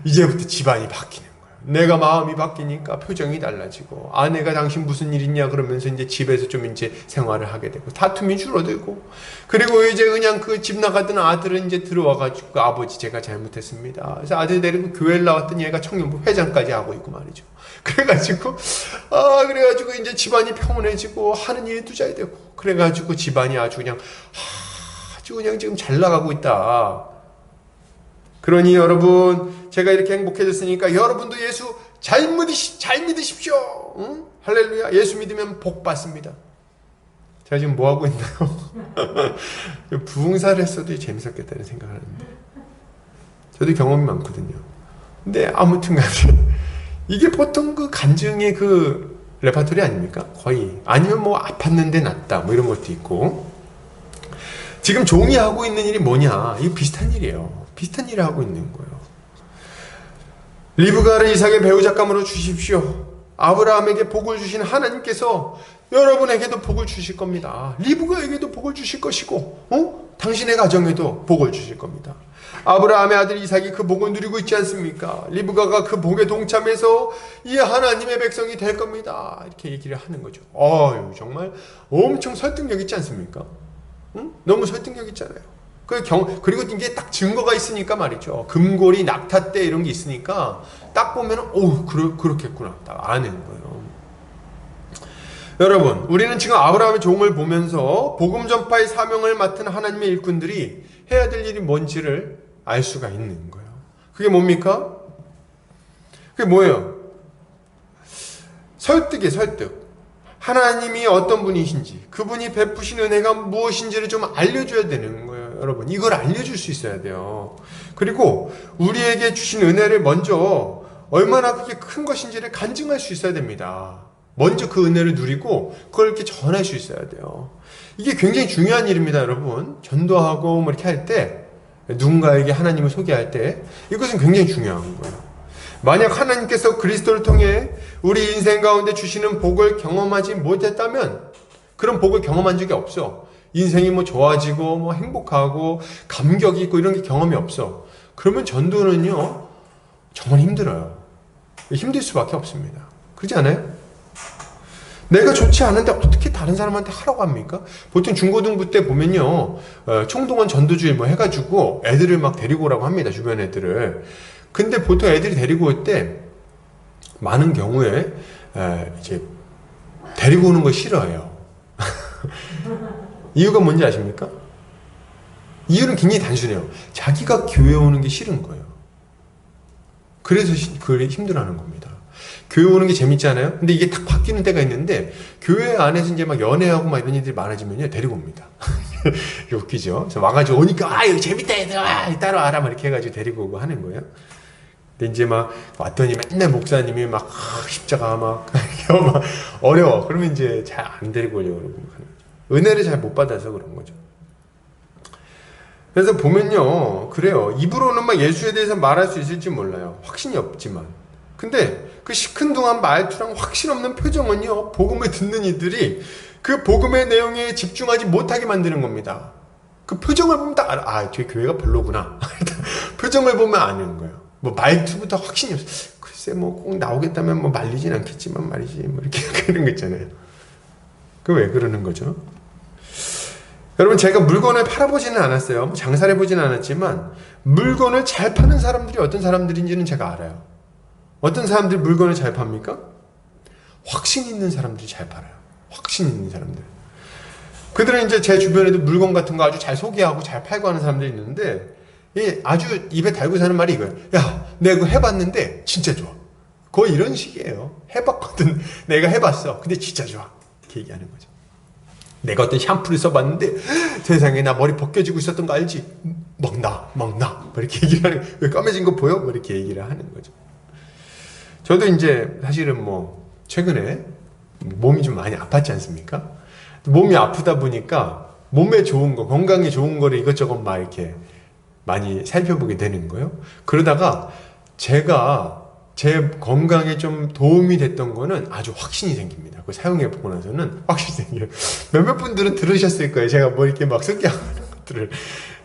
이제부터 집안이 바뀌는 거예요. 내가 마음이 바뀌니까 표정이 달라지고, 아내가 당신 무슨 일 있냐 그러면서 이제 집에서 좀 이제 생활을 하게 되고, 다툼이 줄어들고, 그리고 이제 그냥 그 집 나가던 아들은 이제 들어와가지고 아버지 제가 잘못했습니다. 그래서 아들 데리고 교회를 나왔더니 얘가 청년부 회장까지 하고 있고 말이죠. 그래가지고 이제 집안이 평온해지고 하는 일도 잘 되고, 그래가지고 집안이 아주 그냥 지금 잘 나가고 있다. 그러니 여러분, 제가 이렇게 행복해졌으니까 여러분도 예수 잘 믿으십시오. 응? 할렐루야. 예수 믿으면 복 받습니다. 제가 지금 뭐 하고 있나요? 부흥사를 했어도 재밌었겠다는 생각을 하는데, 저도 경험이 많거든요. 근데 아무튼 간에 이게 보통 그 간증의 그 레파토리 아닙니까? 거의. 아니면 뭐 아팠는데 낫다 뭐 이런 것도 있고. 지금 종이 하고 있는 일이 뭐냐? 이거 비슷한 일이에요. 비슷한 일을 하고 있는 거예요. 리브가를 이삭의 배우작감으로 주십시오. 아브라함에게 복을 주신 하나님께서 여러분에게도 복을 주실 겁니다. 리브가에게도 복을 주실 것이고, 당신의 가정에도 복을 주실 겁니다. 아브라함의 아들 이삭이 그 복을 누리고 있지 않습니까? 리브가가 그 복에 동참해서 이 하나님의 백성이 될 겁니다. 이렇게 얘기를 하는 거죠. 정말 엄청 설득력 있지 않습니까? 너무 설득력 있잖아요. 그리고 이게 딱 증거가 있으니까 말이죠. 금고리, 낙타떼 이런 게 있으니까 딱 보면 그렇겠구나 딱 아는 거예요. 여러분, 우리는 지금 아브라함의 종을 보면서 복음 전파의 사명을 맡은 하나님의 일꾼들이 해야 될 일이 뭔지를 알 수가 있는 거예요. 그게 뭡니까? 그게 뭐예요? 설득이에요. 설득. 하나님이 어떤 분이신지, 그분이 베푸신 은혜가 무엇인지를 좀 알려줘야 되는 거예요. 여러분, 이걸 알려줄 수 있어야 돼요. 그리고 우리에게 주신 은혜를 먼저 얼마나 그게 큰 것인지를 간증할 수 있어야 됩니다. 먼저 그 은혜를 누리고 그걸 이렇게 전할 수 있어야 돼요. 이게 굉장히 중요한 일입니다. 여러분, 전도하고 뭐 이렇게 할 때, 누군가에게 하나님을 소개할 때 이것은 굉장히 중요한 거예요. 만약 하나님께서 그리스도를 통해 우리 인생 가운데 주시는 복을 경험하지 못했다면, 그런 복을 경험한 적이 없어, 인생이 뭐 좋아지고 뭐 행복하고 감격이 있고 이런 게 경험이 없어, 그러면 전도는요 정말 힘들어요. 힘들 수밖에 없습니다. 그렇지 않아요? 내가 좋지 않은데 어떻게 다른 사람한테 하라고 합니까? 보통 중고등부 때 보면요, 총동원 전도주일 뭐 해가지고 애들을 막 데리고 오라고 합니다. 주변 애들을. 근데 보통 애들이 데리고 올 때 많은 경우에 이제 데리고 오는 거 싫어해요. 이유가 뭔지 아십니까? 이유는 굉장히 단순해요. 자기가 교회 오는 게 싫은 거예요. 그래서 그걸 힘들어하는 겁니다. 교회 오는 게 재밌잖아요. 근데 이게 딱 바뀌는 때가 있는데, 교회 안에서 이제 막 연애하고 막 이런 일들이 많아지면요 데리고 옵니다. 웃기죠? 그래서 와가지고 오니까 이거 재밌다 얘들아 따라와라 막 이렇게 해가지고 데리고 오고 하는 거예요. 근데 이제 막 왔더니 맨날 목사님이 막 십자가 막 어려워. 그러면 이제 잘 안 데리고 오려고 그러고 은혜를 잘 못 받아서 그런 거죠. 그래서 보면요, 그래요. 입으로는 막 예수에 대해서 말할 수 있을지 몰라요. 확신이 없지만. 근데 그 시큰둥한 말투랑 확신 없는 표정은요, 복음을 듣는 이들이 그 복음의 내용에 집중하지 못하게 만드는 겁니다. 그 표정을 보면 딱 알아. 저 교회가 별로구나. 표정을 보면 아는 거예요. 뭐 말투부터 확신이 없어. 글쎄 뭐 꼭 나오겠다면 뭐 말리진 않겠지만 말이지. 뭐 이렇게 그런 거 있잖아요. 그 왜 그러는 거죠? 여러분, 제가 물건을 팔아보지는 않았어요. 장사를 해보지는 않았지만 물건을 잘 파는 사람들이 어떤 사람들인지는 제가 알아요. 어떤 사람들이 물건을 잘 팝니까? 확신 있는 사람들이 잘 팔아요. 확신 있는 사람들. 그들은 이제 제 주변에도 물건 같은 거 아주 잘 소개하고 잘 팔고 하는 사람들이 있는데, 아주 입에 달고 사는 말이 이거예요. 야, 내가 그거 해봤는데 진짜 좋아. 거의 이런 식이에요. 해봤거든. 내가 해봤어. 근데 진짜 좋아. 이렇게 얘기하는 거죠. 내가 어떤 샴푸를 써봤는데 세상에 나 머리 벗겨지고 있었던 거 알지? 막 나 이렇게 얘기를 하는 거예요. 왜 까매진 거 보여? 이렇게 얘기를 하는 거죠. 저도 이제 사실은 뭐 최근에 몸이 좀 많이 아팠지 않습니까? 몸이 아프다 보니까 몸에 좋은 거, 건강에 좋은 거를 이것저것 막 이렇게 많이 살펴보게 되는 거예요. 그러다가 제가 제 건강에 좀 도움이 됐던 거는 아주 확신이 생깁니다. 그거 사용해보고 나서는 확신이 생겨요. 몇몇 분들은 들으셨을 거예요. 제가 뭐 이렇게 막 습기하는 것들을.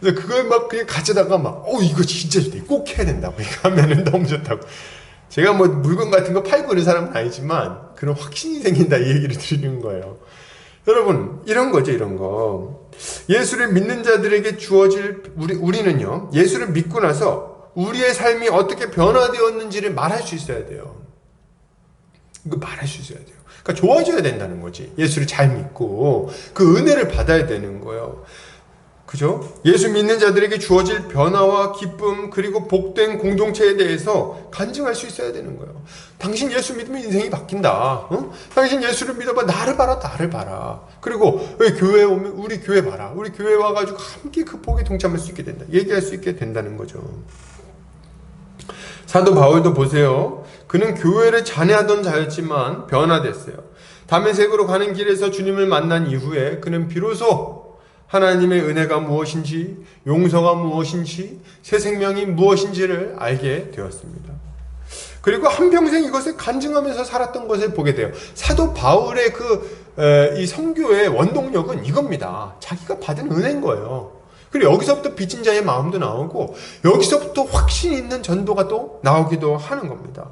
그래서 그걸 막 그냥 가져다가 막, 이거 진짜 좋다. 꼭 해야 된다고. 이거 하면은 너무 좋다고. 제가 뭐 물건 같은 거 팔고 있는 사람은 아니지만 그런 확신이 생긴다 이 얘기를 드리는 거예요. 여러분, 이런 거죠, 이런 거. 예수를 믿는 자들에게 주어질, 우리는요, 예수를 믿고 나서 우리의 삶이 어떻게 변화되었는지를 말할 수 있어야 돼요. 이거 말할 수 있어야 돼요. 그러니까 좋아져야 된다는 거지. 예수를 잘 믿고 그 은혜를 받아야 되는 거예요. 그죠? 예수 믿는 자들에게 주어질 변화와 기쁨 그리고 복된 공동체에 대해서 간증할 수 있어야 되는 거예요. 당신 예수 믿으면 인생이 바뀐다. 응? 당신 예수를 믿어봐. 나를 봐라. 나를 봐라. 그리고 왜 교회에 오면 우리 교회 봐라. 우리 교회 와가지고 함께 그 복에 동참할 수 있게 된다. 얘기할 수 있게 된다는 거죠. 사도 바울도 보세요. 그는 교회를 잔해하던 자였지만 변화됐어요. 다메섹으로 가는 길에서 주님을 만난 이후에 그는 비로소 하나님의 은혜가 무엇인지, 용서가 무엇인지, 새 생명이 무엇인지를 알게 되었습니다. 그리고 한평생 이것을 간증하면서 살았던 것을 보게 돼요. 사도 바울의 이 선교의 원동력은 이겁니다. 자기가 받은 은혜인 거예요. 그리고 여기서부터 빚진 자의 마음도 나오고 여기서부터 확신 있는 전도가 또 나오기도 하는 겁니다.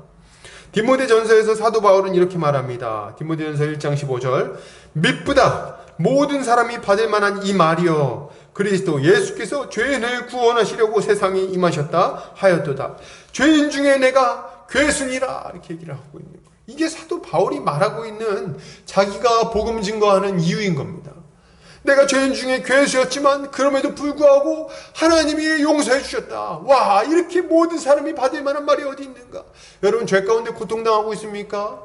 디모데전서에서 사도 바울은 이렇게 말합니다. 디모데전서 1장 15절 미쁘다 모든 사람이 받을 만한 이 말이여 그리스도 예수께서 죄인을 구원하시려고 세상에 임하셨다 하였도다. 죄인 중에 내가 괴순이라 이렇게 얘기를 하고 있는 거예요. 이게 사도 바울이 말하고 있는 자기가 복음 증거하는 이유인 겁니다. 내가 죄인 중에 괴수였지만 그럼에도 불구하고 하나님이 용서해 주셨다. 와, 이렇게 모든 사람이 받을 만한 말이 어디 있는가? 여러분 죄 가운데 고통당하고 있습니까?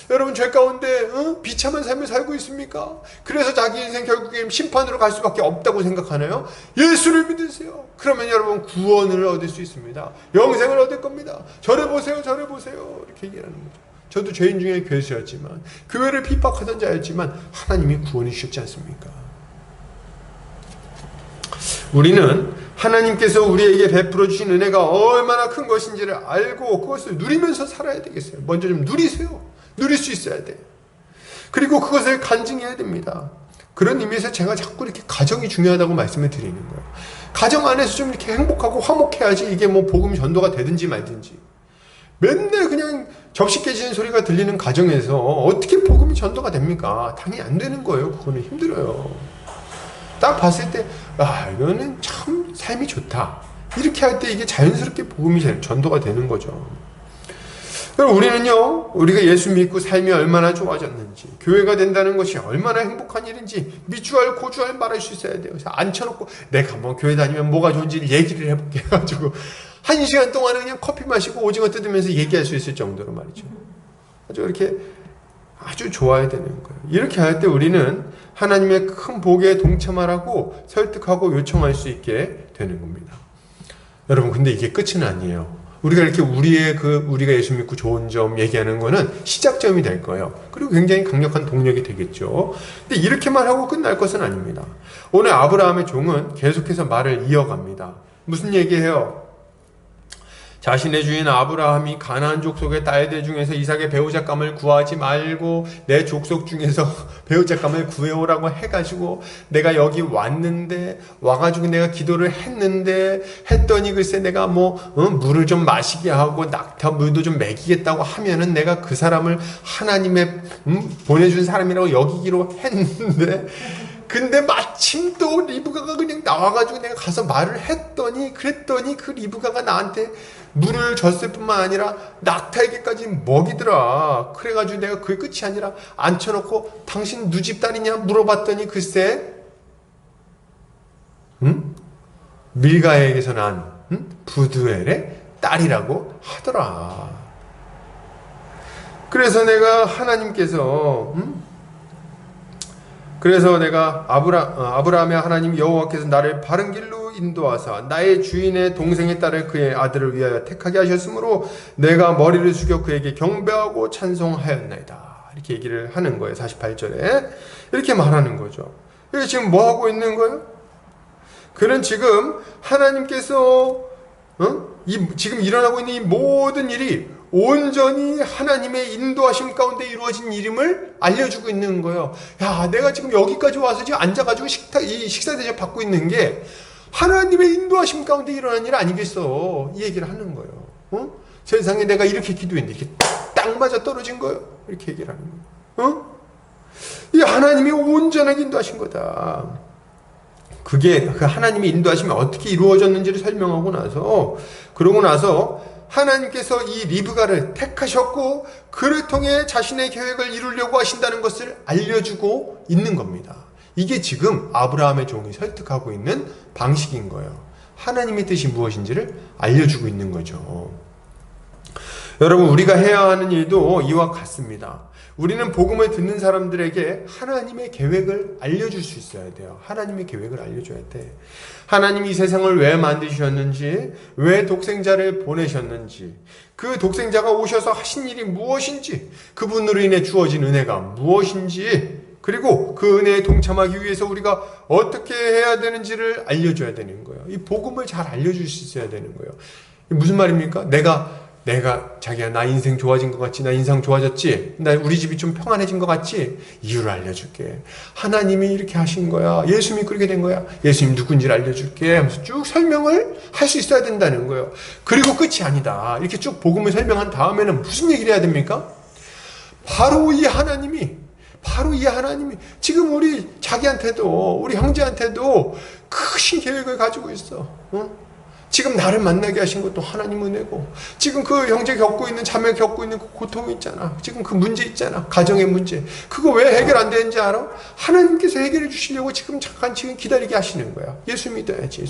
여러분 죄 가운데 비참한 삶을 살고 있습니까? 그래서 자기 인생 결국엔 심판으로 갈 수밖에 없다고 생각하나요? 예수를 믿으세요. 그러면 여러분 구원을 얻을 수 있습니다. 영생을 얻을 겁니다. 저를 보세요. 저를 보세요. 이렇게 얘기하는 거죠. 저도 죄인 중에 괴수였지만 교회를 핍박하던 자였지만 하나님이 구원해 주셨지 않습니까? 우리는 하나님께서 우리에게 베풀어 주신 은혜가 얼마나 큰 것인지를 알고 그것을 누리면서 살아야 되겠어요. 먼저 좀 누리세요. 누릴 수 있어야 돼요. 그리고 그것을 간증해야 됩니다. 그런 의미에서 제가 자꾸 이렇게 가정이 중요하다고 말씀을 드리는 거예요. 가정 안에서 좀 이렇게 행복하고 화목해야지 이게 뭐 복음 전도가 되든지 말든지. 맨날 그냥 접시 깨지는 소리가 들리는 가정에서 어떻게 복음이 전도가 됩니까? 당연히 안 되는 거예요. 그거는 힘들어요. 딱 봤을 때 이거는 참 삶이 좋다. 이렇게 할 때 이게 자연스럽게 복음이 전도가 되는 거죠. 그럼 우리는요, 우리가 예수 믿고 삶이 얼마나 좋아졌는지, 교회가 된다는 것이 얼마나 행복한 일인지 미주알 고주알 말할 수 있어야 돼요. 그래서 앉혀놓고 내가 뭐 교회 다니면 뭐가 좋은지 얘기를 해볼게 해가지고 1시간 동안은 그냥 커피 마시고 오징어 뜯으면서 얘기할 수 있을 정도로 말이죠. 아주 이렇게 아주 좋아야 되는 거예요. 이렇게 할 때 우리는 하나님의 큰 복에 동참하라고 설득하고 요청할 수 있게 되는 겁니다. 여러분, 근데 이게 끝은 아니에요. 우리가 이렇게 우리가 예수 믿고 좋은 점 얘기하는 거는 시작점이 될 거예요. 그리고 굉장히 강력한 동력이 되겠죠. 근데 이렇게만 하고 끝날 것은 아닙니다. 오늘 아브라함의 종은 계속해서 말을 이어갑니다. 무슨 얘기해요? 자신의 주인 아브라함이 가나안 족속의 딸들 중에서 이삭의 배우잣감을 구하지 말고 내 족속 중에서 배우잣감을 구해오라고 해가지고 내가 여기 왔는데 와가지고 내가 기도를 했더니 글쎄 내가 물을 좀 마시게 하고 낙타 물도 좀 먹이겠다고 하면은 내가 그 사람을 하나님의 보내준 사람이라고 여기기로 했는데 근데 마침 또 리브가가 그냥 나와가지고 내가 가서 말을 그랬더니 그 리브가가 나한테 물을 줬을 뿐만 아니라 낙타에게까지 먹이더라. 그래가지고 내가 그게 끝이 아니라 앉혀놓고 당신 누집 딸이냐 물어봤더니 글쎄 밀가에게서 난 부두엘의 딸이라고 하더라. 그래서 내가 하나님께서 그래서 내가 아브라함의 하나님 여호와께서 나를 바른 길로 인도하사 나의 주인의 동생에 따라 그의 아들을 위하여 택하게 하셨으므로 내가 머리를 숙여 그에게 경배하고 찬송하였나이다. 이렇게 얘기를 하는 거예요. 48절에 이렇게 말하는 거죠. 이게 지금 뭐 하고 있는 거예요? 그는 지금 하나님께서 지금 일어나고 있는 이 모든 일이 온전히 하나님의 인도하심 가운데 이루어진 일임을 알려주고 있는 거예요. 야, 내가 지금 여기까지 와서 지금 앉아가지고 식사 대접 받고 있는 게 하나님의 인도하심 가운데 일어난 일 아니겠어. 이 얘기를 하는 거예요. 세상에 내가 이렇게 기도했는데 이렇게 딱 맞아 떨어진 거예요. 이렇게 얘기를 하는 거예요. 이 하나님이 온전하게 인도하신 거다. 그게 그 하나님의 인도하심이 어떻게 이루어졌는지를 설명하고 나서, 그러고 나서 하나님께서 이 리브가를 택하셨고 그를 통해 자신의 계획을 이루려고 하신다는 것을 알려주고 있는 겁니다. 이게 지금 아브라함의 종이 설득하고 있는 방식인 거예요. 하나님의 뜻이 무엇인지를 알려주고 있는 거죠. 여러분, 우리가 해야 하는 일도 이와 같습니다. 우리는 복음을 듣는 사람들에게 하나님의 계획을 알려줄 수 있어야 돼요. 하나님의 계획을 알려줘야 돼. 하나님이 이 세상을 왜 만드셨는지, 왜 독생자를 보내셨는지, 그 독생자가 오셔서 하신 일이 무엇인지, 그분으로 인해 주어진 은혜가 무엇인지, 그리고 그 은혜에 동참하기 위해서 우리가 어떻게 해야 되는지를 알려줘야 되는 거예요. 이 복음을 잘 알려줄 수 있어야 되는 거예요. 무슨 말입니까? 내가 자기야 나 인생 좋아진 것 같지? 나 인상 좋아졌지? 나 우리 집이 좀 평안해진 것 같지? 이유를 알려줄게. 하나님이 이렇게 하신 거야. 예수님이 그렇게 된 거야. 예수님 누군지를 알려줄게 하면서 쭉 설명을 할 수 있어야 된다는 거예요. 그리고 끝이 아니다. 이렇게 쭉 복음을 설명한 다음에는 무슨 얘기를 해야 됩니까? 바로 이 하나님이 지금 우리 자기한테도, 우리 형제한테도 크신 계획을 가지고 있어. 지금 나를 만나게 하신 것도 하나님 은혜고, 지금 그 형제 겪고 있는, 자매 겪고 있는 그 고통이 있잖아. 지금 그 문제 있잖아. 가정의 문제. 그거 왜 해결 안 되는지 알아? 하나님께서 해결해 주시려고 지금 기다리게 하시는 거야. 예수 믿어야지.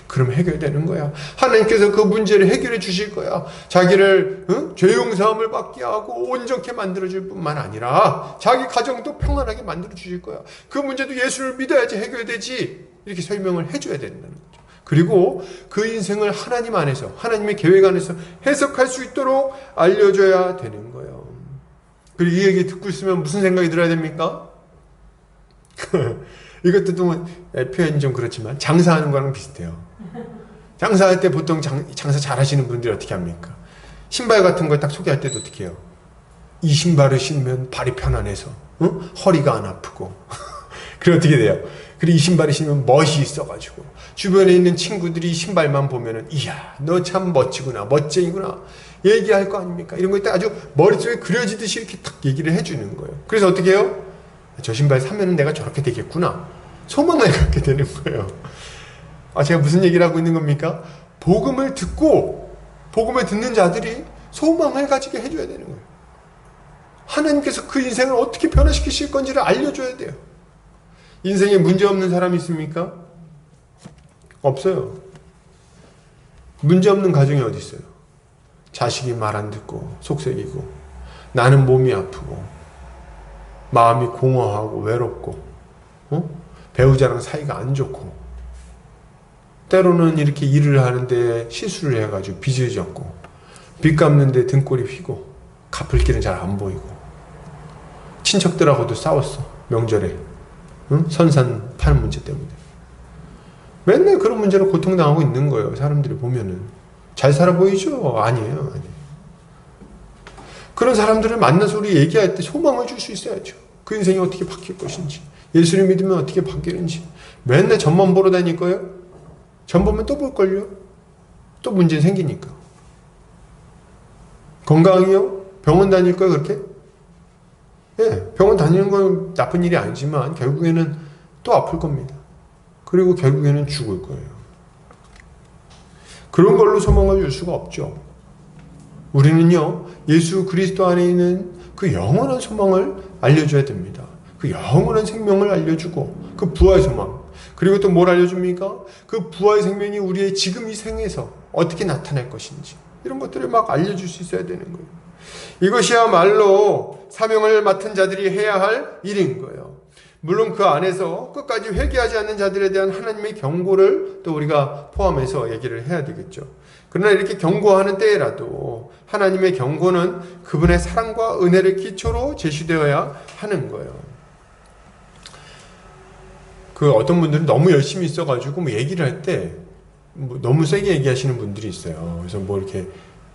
그럼 해결되는 거야. 하나님께서 그 문제를 해결해 주실 거야. 자기를 죄 용서함을 받게 하고 온전케 만들어 줄 뿐만 아니라 자기 가정도 평안하게 만들어 주실 거야. 그 문제도 예수를 믿어야지 해결되지. 이렇게 설명을 해줘야 된다는 거죠. 그리고 그 인생을 하나님 안에서, 하나님의 계획 안에서 해석할 수 있도록 알려줘야 되는 거예요. 그리고 이 얘기 듣고 있으면 무슨 생각이 들어야 됩니까? 이것도 좀 표현이 좀 그렇지만 장사하는 거랑 비슷해요. 장사할 때 보통 장사 잘 하시는 분들이 어떻게 합니까? 신발 같은 걸 딱 소개할 때도 어떻게 해요? 이 신발을 신으면 발이 편안해서 허리가 안 아프고 그리고 어떻게 돼요? 그리고 이 신발을 신으면 멋이 있어가지고 주변에 있는 친구들이 신발만 보면은 이야 너 참 멋지구나, 멋쟁이구나 얘기할 거 아닙니까? 이런 거 딱 아주 머릿속에 그려지듯이 이렇게 딱 얘기를 해주는 거예요. 그래서 어떻게 해요? 저 신발 사면은 내가 저렇게 되겠구나, 소망을 갖게 되는 거예요. 제가 무슨 얘기를 하고 있는 겁니까? 복음을 듣고 복음을 듣는 자들이 소망을 가지게 해줘야 되는 거예요. 하나님께서 그 인생을 어떻게 변화시키실 건지를 알려줘야 돼요. 인생에 문제 없는 사람이 있습니까? 없어요. 문제 없는 가정이 어디 있어요? 자식이 말 안 듣고 속색이고, 나는 몸이 아프고 마음이 공허하고 외롭고, 배우자랑 사이가 안 좋고, 때로는 이렇게 일을 하는데 실수를 해가지고 빚을 졌고, 빚 갚는데 등골이 휘고 갚을 길은 잘 안 보이고, 친척들하고도 싸웠어 명절에, 선산 파는 문제 때문에. 맨날 그런 문제로 고통당하고 있는 거예요. 사람들이 보면은 잘 살아 보이죠? 아니에요. 그런 사람들을 만나서 우리 얘기할 때 소망을 줄 수 있어야죠. 그 인생이 어떻게 바뀔 것인지, 예수를 믿으면 어떻게 바뀌는지. 맨날 점만 보러 다닐 거예요? 점 보면 또 볼걸요? 또 문제 생기니까. 건강이요? 병원 다닐 거예요 그렇게? 예, 병원 다니는 건 나쁜 일이 아니지만 결국에는 또 아플 겁니다. 그리고 결국에는 죽을 거예요. 그런 걸로 소망을 줄 수가 없죠. 우리는요, 예수 그리스도 안에 있는 그 영원한 소망을 알려줘야 됩니다. 그 영원한 생명을 알려주고, 그 부활 소망. 그리고 또 뭘 알려줍니까? 그 부활 생명이 우리의 지금 이 생에서 어떻게 나타날 것인지, 이런 것들을 막 알려줄 수 있어야 되는 거예요. 이것이야말로 사명을 맡은 자들이 해야 할 일인 거예요. 물론 그 안에서 끝까지 회개하지 않는 자들에 대한 하나님의 경고를 또 우리가 포함해서 얘기를 해야 되겠죠. 그러나 이렇게 경고하는 때라도 하나님의 경고는 그분의 사랑과 은혜를 기초로 제시되어야 하는 거예요. 그 어떤 분들은 너무 열심히 있어가지고 뭐 얘기를 할 때 뭐 너무 세게 얘기하시는 분들이 있어요. 그래서 뭐 이렇게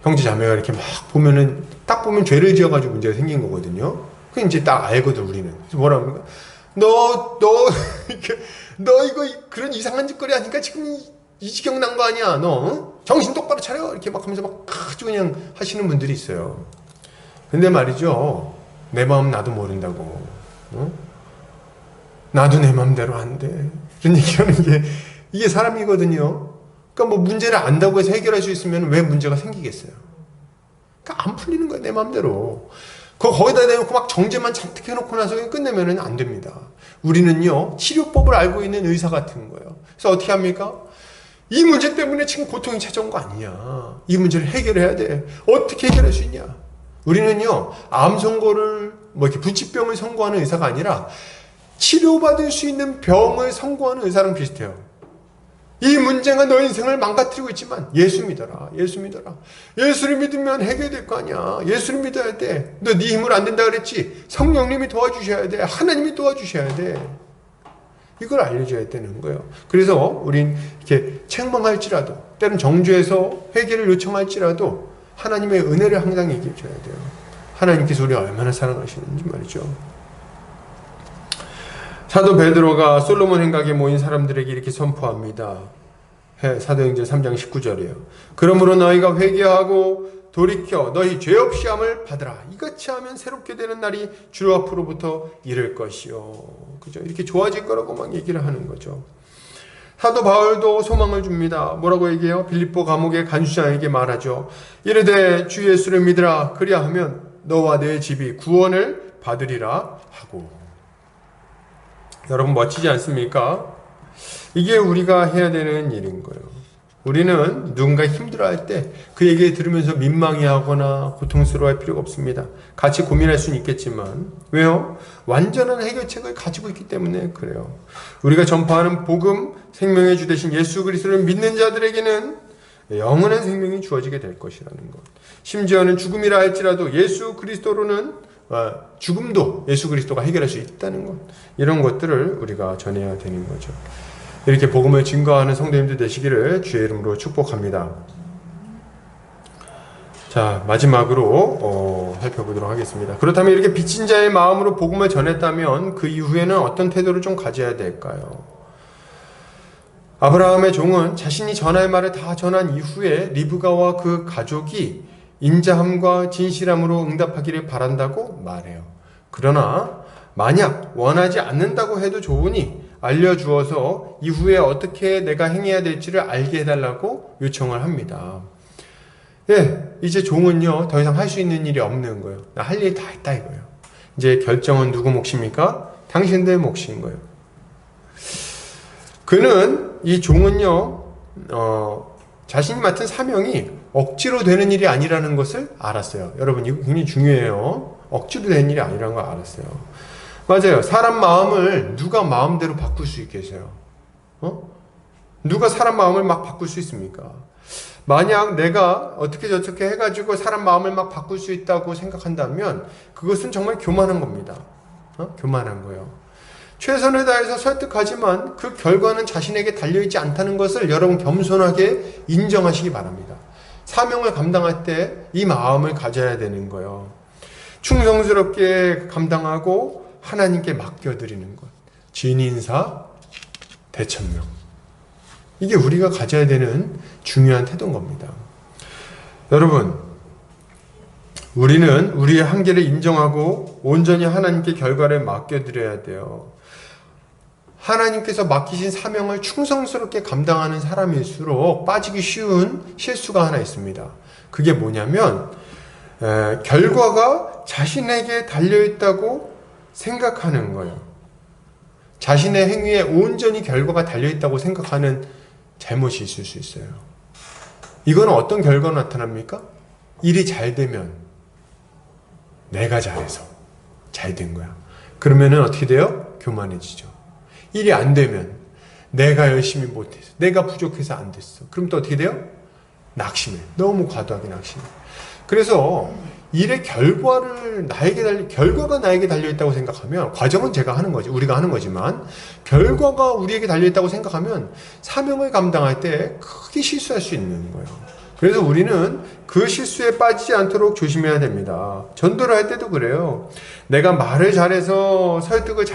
형제 자매가 이렇게 막 보면은 딱 보면 죄를 지어가지고 문제가 생긴 거거든요. 그 이제 딱 알거든 우리는. 그래서 뭐라 합니까? 너 이거 그런 이상한 짓거리 하니까 지금 이 지경 난 거 아니야? 너 정신 똑바로 차려 이렇게 막 하면서 막 아주 그냥 하시는 분들이 있어요. 근데 말이죠, 내 마음 나도 모른다고. 나도 내 마음대로 안 돼. 이런 얘기하는 게 이게 사람이거든요. 그러니까 뭐 문제를 안다고 해서 해결할 수 있으면 왜 문제가 생기겠어요? 그러니까 안 풀리는 거야 내 마음대로. 거기다 대놓고 막 정죄만 잔뜩 해놓고 나서 끝내면 안 됩니다. 우리는요 치료법을 알고 있는 의사 같은 거예요. 그래서 어떻게 합니까? 이 문제 때문에 지금 고통이 찾아온 거 아니냐. 이 문제를 해결해야 돼. 어떻게 해결할 수 있냐. 우리는요 암 선고를 뭐 이렇게 부치병을 선고하는 의사가 아니라 치료받을 수 있는 병을 선고하는 의사랑 비슷해요. 이 문제가 너 인생을 망가뜨리고 있지만 예수 믿어라. 예수 믿어라. 예수를 믿으면 해결될 거 아니야. 예수를 믿어야 돼. 너 네 힘으로 안 된다 그랬지. 성령님이 도와주셔야 돼. 하나님이 도와주셔야 돼. 이걸 알려줘야 되는 거예요. 그래서 우린 이렇게 책망할지라도 때론 정죄해서 회개를 요청할지라도 하나님의 은혜를 항상 얘기해 줘야 돼요. 하나님께서 우리를 얼마나 사랑하시는지 말이죠. 사도 베드로가 솔로몬 행각에 모인 사람들에게 이렇게 선포합니다. 사도행전 3장 19절이에요. 그러므로 너희가 회개하고 돌이켜 너희 죄 없이 함을 받으라. 이같이 하면 새롭게 되는 날이 주 앞으로부터 이를 것이요. 그죠? 이렇게 좋아질 거라고 막 얘기를 하는 거죠. 사도 바울도 소망을 줍니다. 뭐라고 얘기해요? 빌립보 감옥의 간수장에게 말하죠. 이르되 주 예수를 믿으라. 그리하면 너와 내 집이 구원을 받으리라 하고. 여러분 멋지지 않습니까? 이게 우리가 해야 되는 일인 거예요. 우리는 누군가 힘들어할 때 그 얘기 들으면서 민망해하거나 고통스러워할 필요가 없습니다. 같이 고민할 수는 있겠지만 왜요? 완전한 해결책을 가지고 있기 때문에 그래요. 우리가 전파하는 복음, 생명의 주 되신 예수 그리스도를 믿는 자들에게는 영원한 생명이 주어지게 될 것이라는 것. 심지어는 죽음이라 할지라도 예수 그리스도로는 죽음도 예수 그리스도가 해결할 수 있다는 것, 이런 것들을 우리가 전해야 되는 거죠. 이렇게 복음을 증거하는 성도님들 되시기를 주의 이름으로 축복합니다. 자, 마지막으로 살펴보도록 하겠습니다. 그렇다면 이렇게 빚진 자의 마음으로 복음을 전했다면 그 이후에는 어떤 태도를 좀 가져야 될까요? 아브라함의 종은 자신이 전할 말을 다 전한 이후에 리브가와 그 가족이 인자함과 진실함으로 응답하기를 바란다고 말해요. 그러나 만약 원하지 않는다고 해도 좋으니 알려주어서 이후에 어떻게 내가 행해야 될지를 알게 해달라고 요청을 합니다. 예, 이제 종은요 더 이상 할 수 있는 일이 없는 거예요. 나 할 일 다 했다 이거예요. 이제 결정은 누구 몫입니까? 당신들의 몫인 거예요. 그는 이 종은요 자신이 맡은 사명이 억지로 되는 일이 아니라는 것을 알았어요. 여러분 이거 굉장히 중요해요. 억지로 되는 일이 아니라는 걸 알았어요. 맞아요. 사람 마음을 누가 마음대로 바꿀 수 있겠어요? 누가 사람 마음을 막 바꿀 수 있습니까? 만약 내가 어떻게 저렇게 해가지고 사람 마음을 막 바꿀 수 있다고 생각한다면 그것은 정말 교만한 겁니다. 교만한 거예요. 최선을 다해서 설득하지만 그 결과는 자신에게 달려있지 않다는 것을 여러분 겸손하게 인정하시기 바랍니다. 사명을 감당할 때 이 마음을 가져야 되는 거예요. 충성스럽게 감당하고 하나님께 맡겨드리는 것. 진인사 대천명. 이게 우리가 가져야 되는 중요한 태도인 겁니다. 여러분, 우리는 우리의 한계를 인정하고 온전히 하나님께 결과를 맡겨드려야 돼요. 하나님께서 맡기신 사명을 충성스럽게 감당하는 사람일수록 빠지기 쉬운 실수가 하나 있습니다. 그게 뭐냐면 결과가 자신에게 달려있다고 생각하는 거예요. 자신의 행위에 온전히 결과가 달려있다고 생각하는 잘못이 있을 수 있어요. 이건 어떤 결과가 나타납니까? 일이 잘 되면 내가 잘해서 잘 된 거야. 그러면은 어떻게 돼요? 교만해지죠. 일이 안 되면 내가 열심히 못해서, 내가 부족해서 안 됐어. 그럼 또 어떻게 돼요? 낙심해. 너무 과도하게 낙심해. 그래서 일의 결과가 나에게 달려있다고 생각하면, 과정은 제가 하는 거지, 우리가 하는 거지만, 결과가 우리에게 달려있다고 생각하면 사명을 감당할 때 크게 실수할 수 있는 거예요. 그래서 우리는 그 실수에 빠지지 않도록 조심해야 됩니다. 전도를 할 때도 그래요. 내가 말을 잘해서 설득을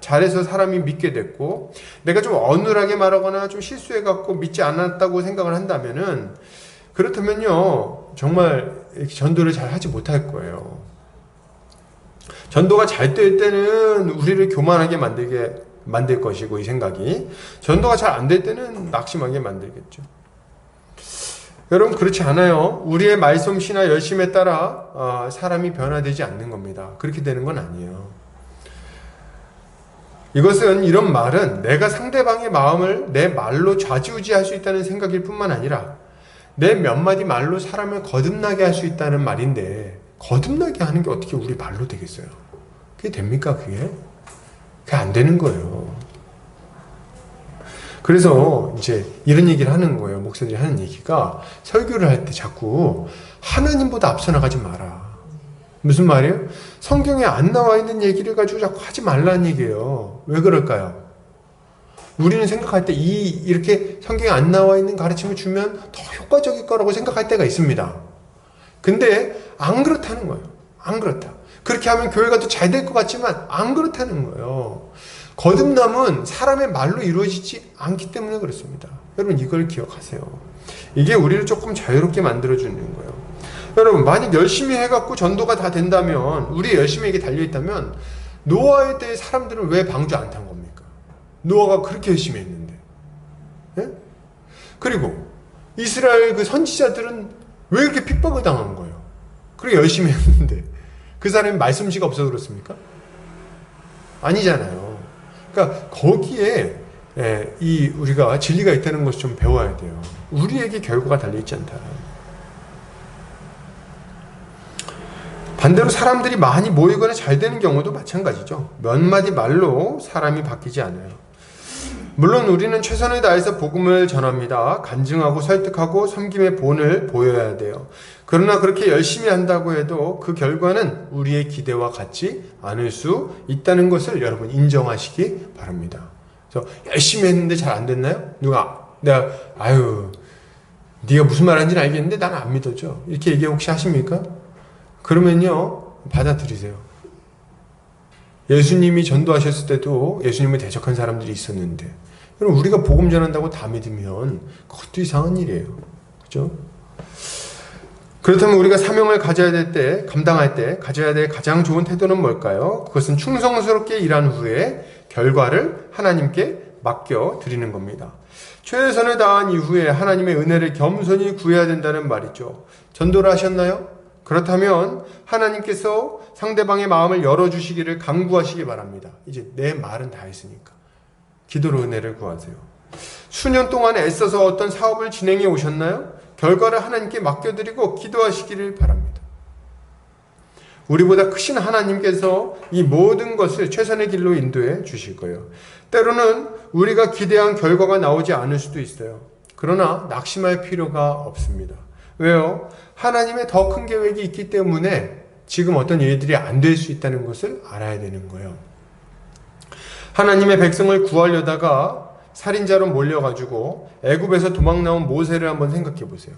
잘해서 사람이 믿게 됐고, 내가 좀 어눌하게 말하거나 좀 실수해갖고 믿지 않았다고 생각을 한다면은, 그렇다면요, 정말 전도를 잘 하지 못할 거예요. 전도가 잘 될 때는 우리를 교만하게 만들 것이고, 이 생각이. 전도가 잘 안 될 때는 낙심하게 만들겠죠. 여러분, 그렇지 않아요. 우리의 말솜씨나 열심에 따라 사람이 변화되지 않는 겁니다. 그렇게 되는 건 아니에요. 이런 말은 내가 상대방의 마음을 내 말로 좌지우지할 수 있다는 생각일 뿐만 아니라 내 몇 마디 말로 사람을 거듭나게 할 수 있다는 말인데, 거듭나게 하는 게 어떻게 우리 말로 되겠어요? 그게 됩니까, 그게? 그게 안 되는 거예요. 그래서 이제 이런 얘기를 하는 거예요. 목사들이 하는 얘기가, 설교를 할 때 자꾸 하나님보다 앞서 나가지 마라. 무슨 말이에요? 성경에 안 나와 있는 얘기를 가지고 자꾸 하지 말라는 얘기예요. 왜 그럴까요? 우리는 생각할 때 이렇게 성경에 안 나와 있는 가르침을 주면 더 효과적일 거라고 생각할 때가 있습니다. 근데 안 그렇다는 거예요. 안 그렇다. 그렇게 하면 교회가 더 잘 될 것 같지만 안 그렇다는 거예요. 거듭남은 사람의 말로 이루어지지 않기 때문에 그렇습니다. 여러분, 이걸 기억하세요. 이게 우리를 조금 자유롭게 만들어주는 거예요. 여러분, 만약 열심히 해갖고 전도가 다 된다면, 우리 열심히 이게 달려있다면, 노아에 대해 사람들은 왜 방주 안 탄 겁니까? 노아가 그렇게 열심히 했는데. 예? 그리고 이스라엘 그 선지자들은 왜 이렇게 핍박을 당한 거예요? 그렇게 열심히 했는데 그 사람이 말씀씨가 없어서 그렇습니까? 아니잖아요. 그러니까 거기에 우리가 진리가 있다는 것을 좀 배워야 돼요. 우리에게 결과가 달려있지 않다. 반대로 사람들이 많이 모이거나 잘 되는 경우도 마찬가지죠. 몇 마디 말로 사람이 바뀌지 않아요. 물론 우리는 최선을 다해서 복음을 전합니다. 간증하고 설득하고 섬김의 본을 보여야 돼요. 그러나 그렇게 열심히 한다고 해도 그 결과는 우리의 기대와 같지 않을 수 있다는 것을 여러분 인정하시기 바랍니다. 그래서 열심히 했는데 잘 안 됐나요? 네가 무슨 말하는지는 알겠는데 나는 안 믿어져. 이렇게 얘기 혹시 하십니까? 그러면요, 받아들이세요. 예수님이 전도하셨을 때도 예수님을 대적한 사람들이 있었는데, 여러분, 우리가 복음 전한다고 다 믿으면 그것도 이상한 일이에요. 그죠? 그렇다면 우리가 사명을 감당할 때 가져야 될 가장 좋은 태도는 뭘까요? 그것은 충성스럽게 일한 후에 결과를 하나님께 맡겨드리는 겁니다. 최선을 다한 이후에 하나님의 은혜를 겸손히 구해야 된다는 말이죠. 전도를 하셨나요? 그렇다면 하나님께서 상대방의 마음을 열어주시기를 간구하시기 바랍니다. 이제 내 말은 다 했으니까 기도로 은혜를 구하세요. 수년 동안 애써서 어떤 사업을 진행해 오셨나요? 결과를 하나님께 맡겨드리고 기도하시기를 바랍니다. 우리보다 크신 하나님께서 이 모든 것을 최선의 길로 인도해 주실 거예요. 때로는 우리가 기대한 결과가 나오지 않을 수도 있어요. 그러나 낙심할 필요가 없습니다. 왜요? 하나님의 더 큰 계획이 있기 때문에 지금 어떤 일들이 안 될 수 있다는 것을 알아야 되는 거예요. 하나님의 백성을 구하려다가 살인자로 몰려가지고 애굽에서 도망 나온 모세를 한번 생각해 보세요.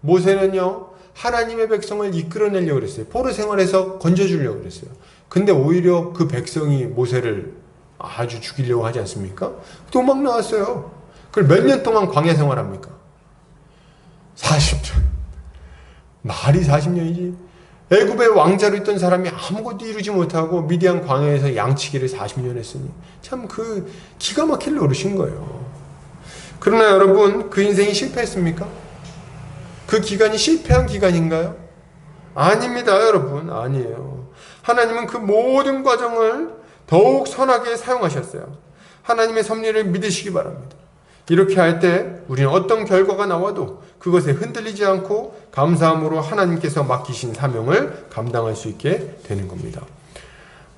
모세는요, 하나님의 백성을 이끌어내려고 그랬어요. 포로 생활에서 건져주려고 그랬어요. 근데 오히려 그 백성이 모세를 아주 죽이려고 하지 않습니까? 도망 나왔어요. 그걸 몇 년 동안 광야 생활합니까? 40년. 말이 40년이지. 애굽의 왕자로 있던 사람이 아무것도 이루지 못하고 미디안 광야에서 양치기를 40년 했으니 참 그 기가 막힐 노릇인 거예요. 그러나 여러분, 그 인생이 실패했습니까? 그 기간이 실패한 기간인가요? 아닙니다, 여러분. 아니에요. 하나님은 그 모든 과정을 더욱 선하게 사용하셨어요. 하나님의 섭리를 믿으시기 바랍니다. 이렇게 할 때 우리는 어떤 결과가 나와도 그것에 흔들리지 않고 감사함으로 하나님께서 맡기신 사명을 감당할 수 있게 되는 겁니다.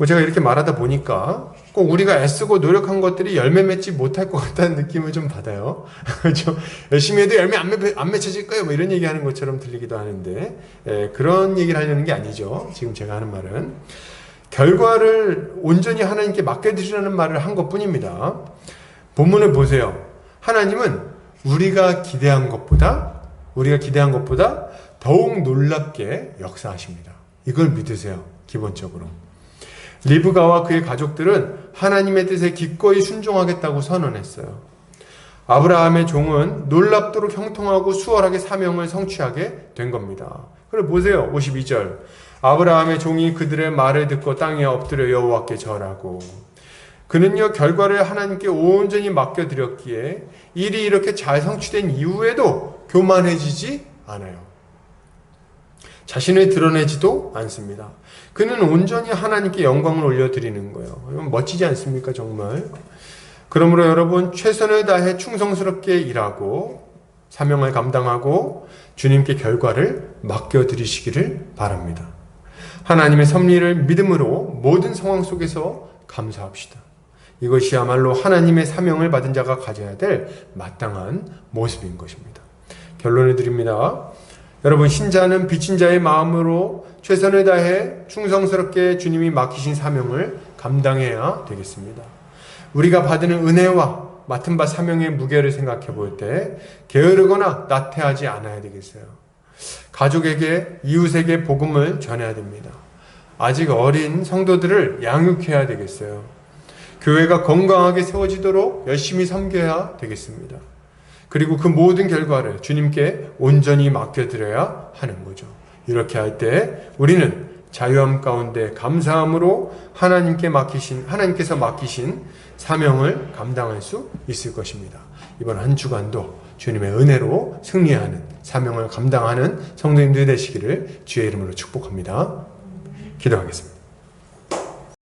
제가 이렇게 말하다 보니까 꼭 우리가 애쓰고 노력한 것들이 열매 맺지 못할 것 같다는 느낌을 좀 받아요. 그렇죠? 열심히 해도 열매 안 맺혀질 거예요. 뭐 이런 얘기하는 것처럼 들리기도 하는데, 그런 얘기를 하려는 게 아니죠. 지금 제가 하는 말은 결과를 온전히 하나님께 맡겨드리라는 말을 한 것뿐입니다. 본문을 보세요. 하나님은 우리가 기대한 것보다 더욱 놀랍게 역사하십니다. 이걸 믿으세요. 기본적으로. 리브가와 그의 가족들은 하나님의 뜻에 기꺼이 순종하겠다고 선언했어요. 아브라함의 종은 놀랍도록 형통하고 수월하게 사명을 성취하게 된 겁니다. 그래 보세요. 52절. 아브라함의 종이 그들의 말을 듣고 땅에 엎드려 여호와께 절하고, 그는요 결과를 하나님께 온전히 맡겨드렸기에 일이 이렇게 잘 성취된 이후에도 교만해지지 않아요. 자신을 드러내지도 않습니다. 그는 온전히 하나님께 영광을 올려드리는 거예요. 멋지지 않습니까? 정말. 그러므로 여러분, 최선을 다해 충성스럽게 일하고 사명을 감당하고 주님께 결과를 맡겨드리시기를 바랍니다. 하나님의 섭리를 믿음으로 모든 상황 속에서 감사합시다. 이것이야말로 하나님의 사명을 받은 자가 가져야 될 마땅한 모습인 것입니다. 결론을 드립니다. 여러분, 신자는 빚진 자의 마음으로 최선을 다해 충성스럽게 주님이 맡기신 사명을 감당해야 되겠습니다. 우리가 받는 은혜와 맡은 바 사명의 무게를 생각해 볼 때 게으르거나 나태하지 않아야 되겠어요. 가족에게, 이웃에게 복음을 전해야 됩니다. 아직 어린 성도들을 양육해야 되겠어요. 교회가 건강하게 세워지도록 열심히 섬겨야 되겠습니다. 그리고 그 모든 결과를 주님께 온전히 맡겨드려야 하는 거죠. 이렇게 할 때 우리는 자유함 가운데 감사함으로 하나님께서 맡기신 사명을 감당할 수 있을 것입니다. 이번 한 주간도 주님의 은혜로 승리하는 사명을 감당하는 성도님들 되시기를 주의 이름으로 축복합니다. 기도하겠습니다.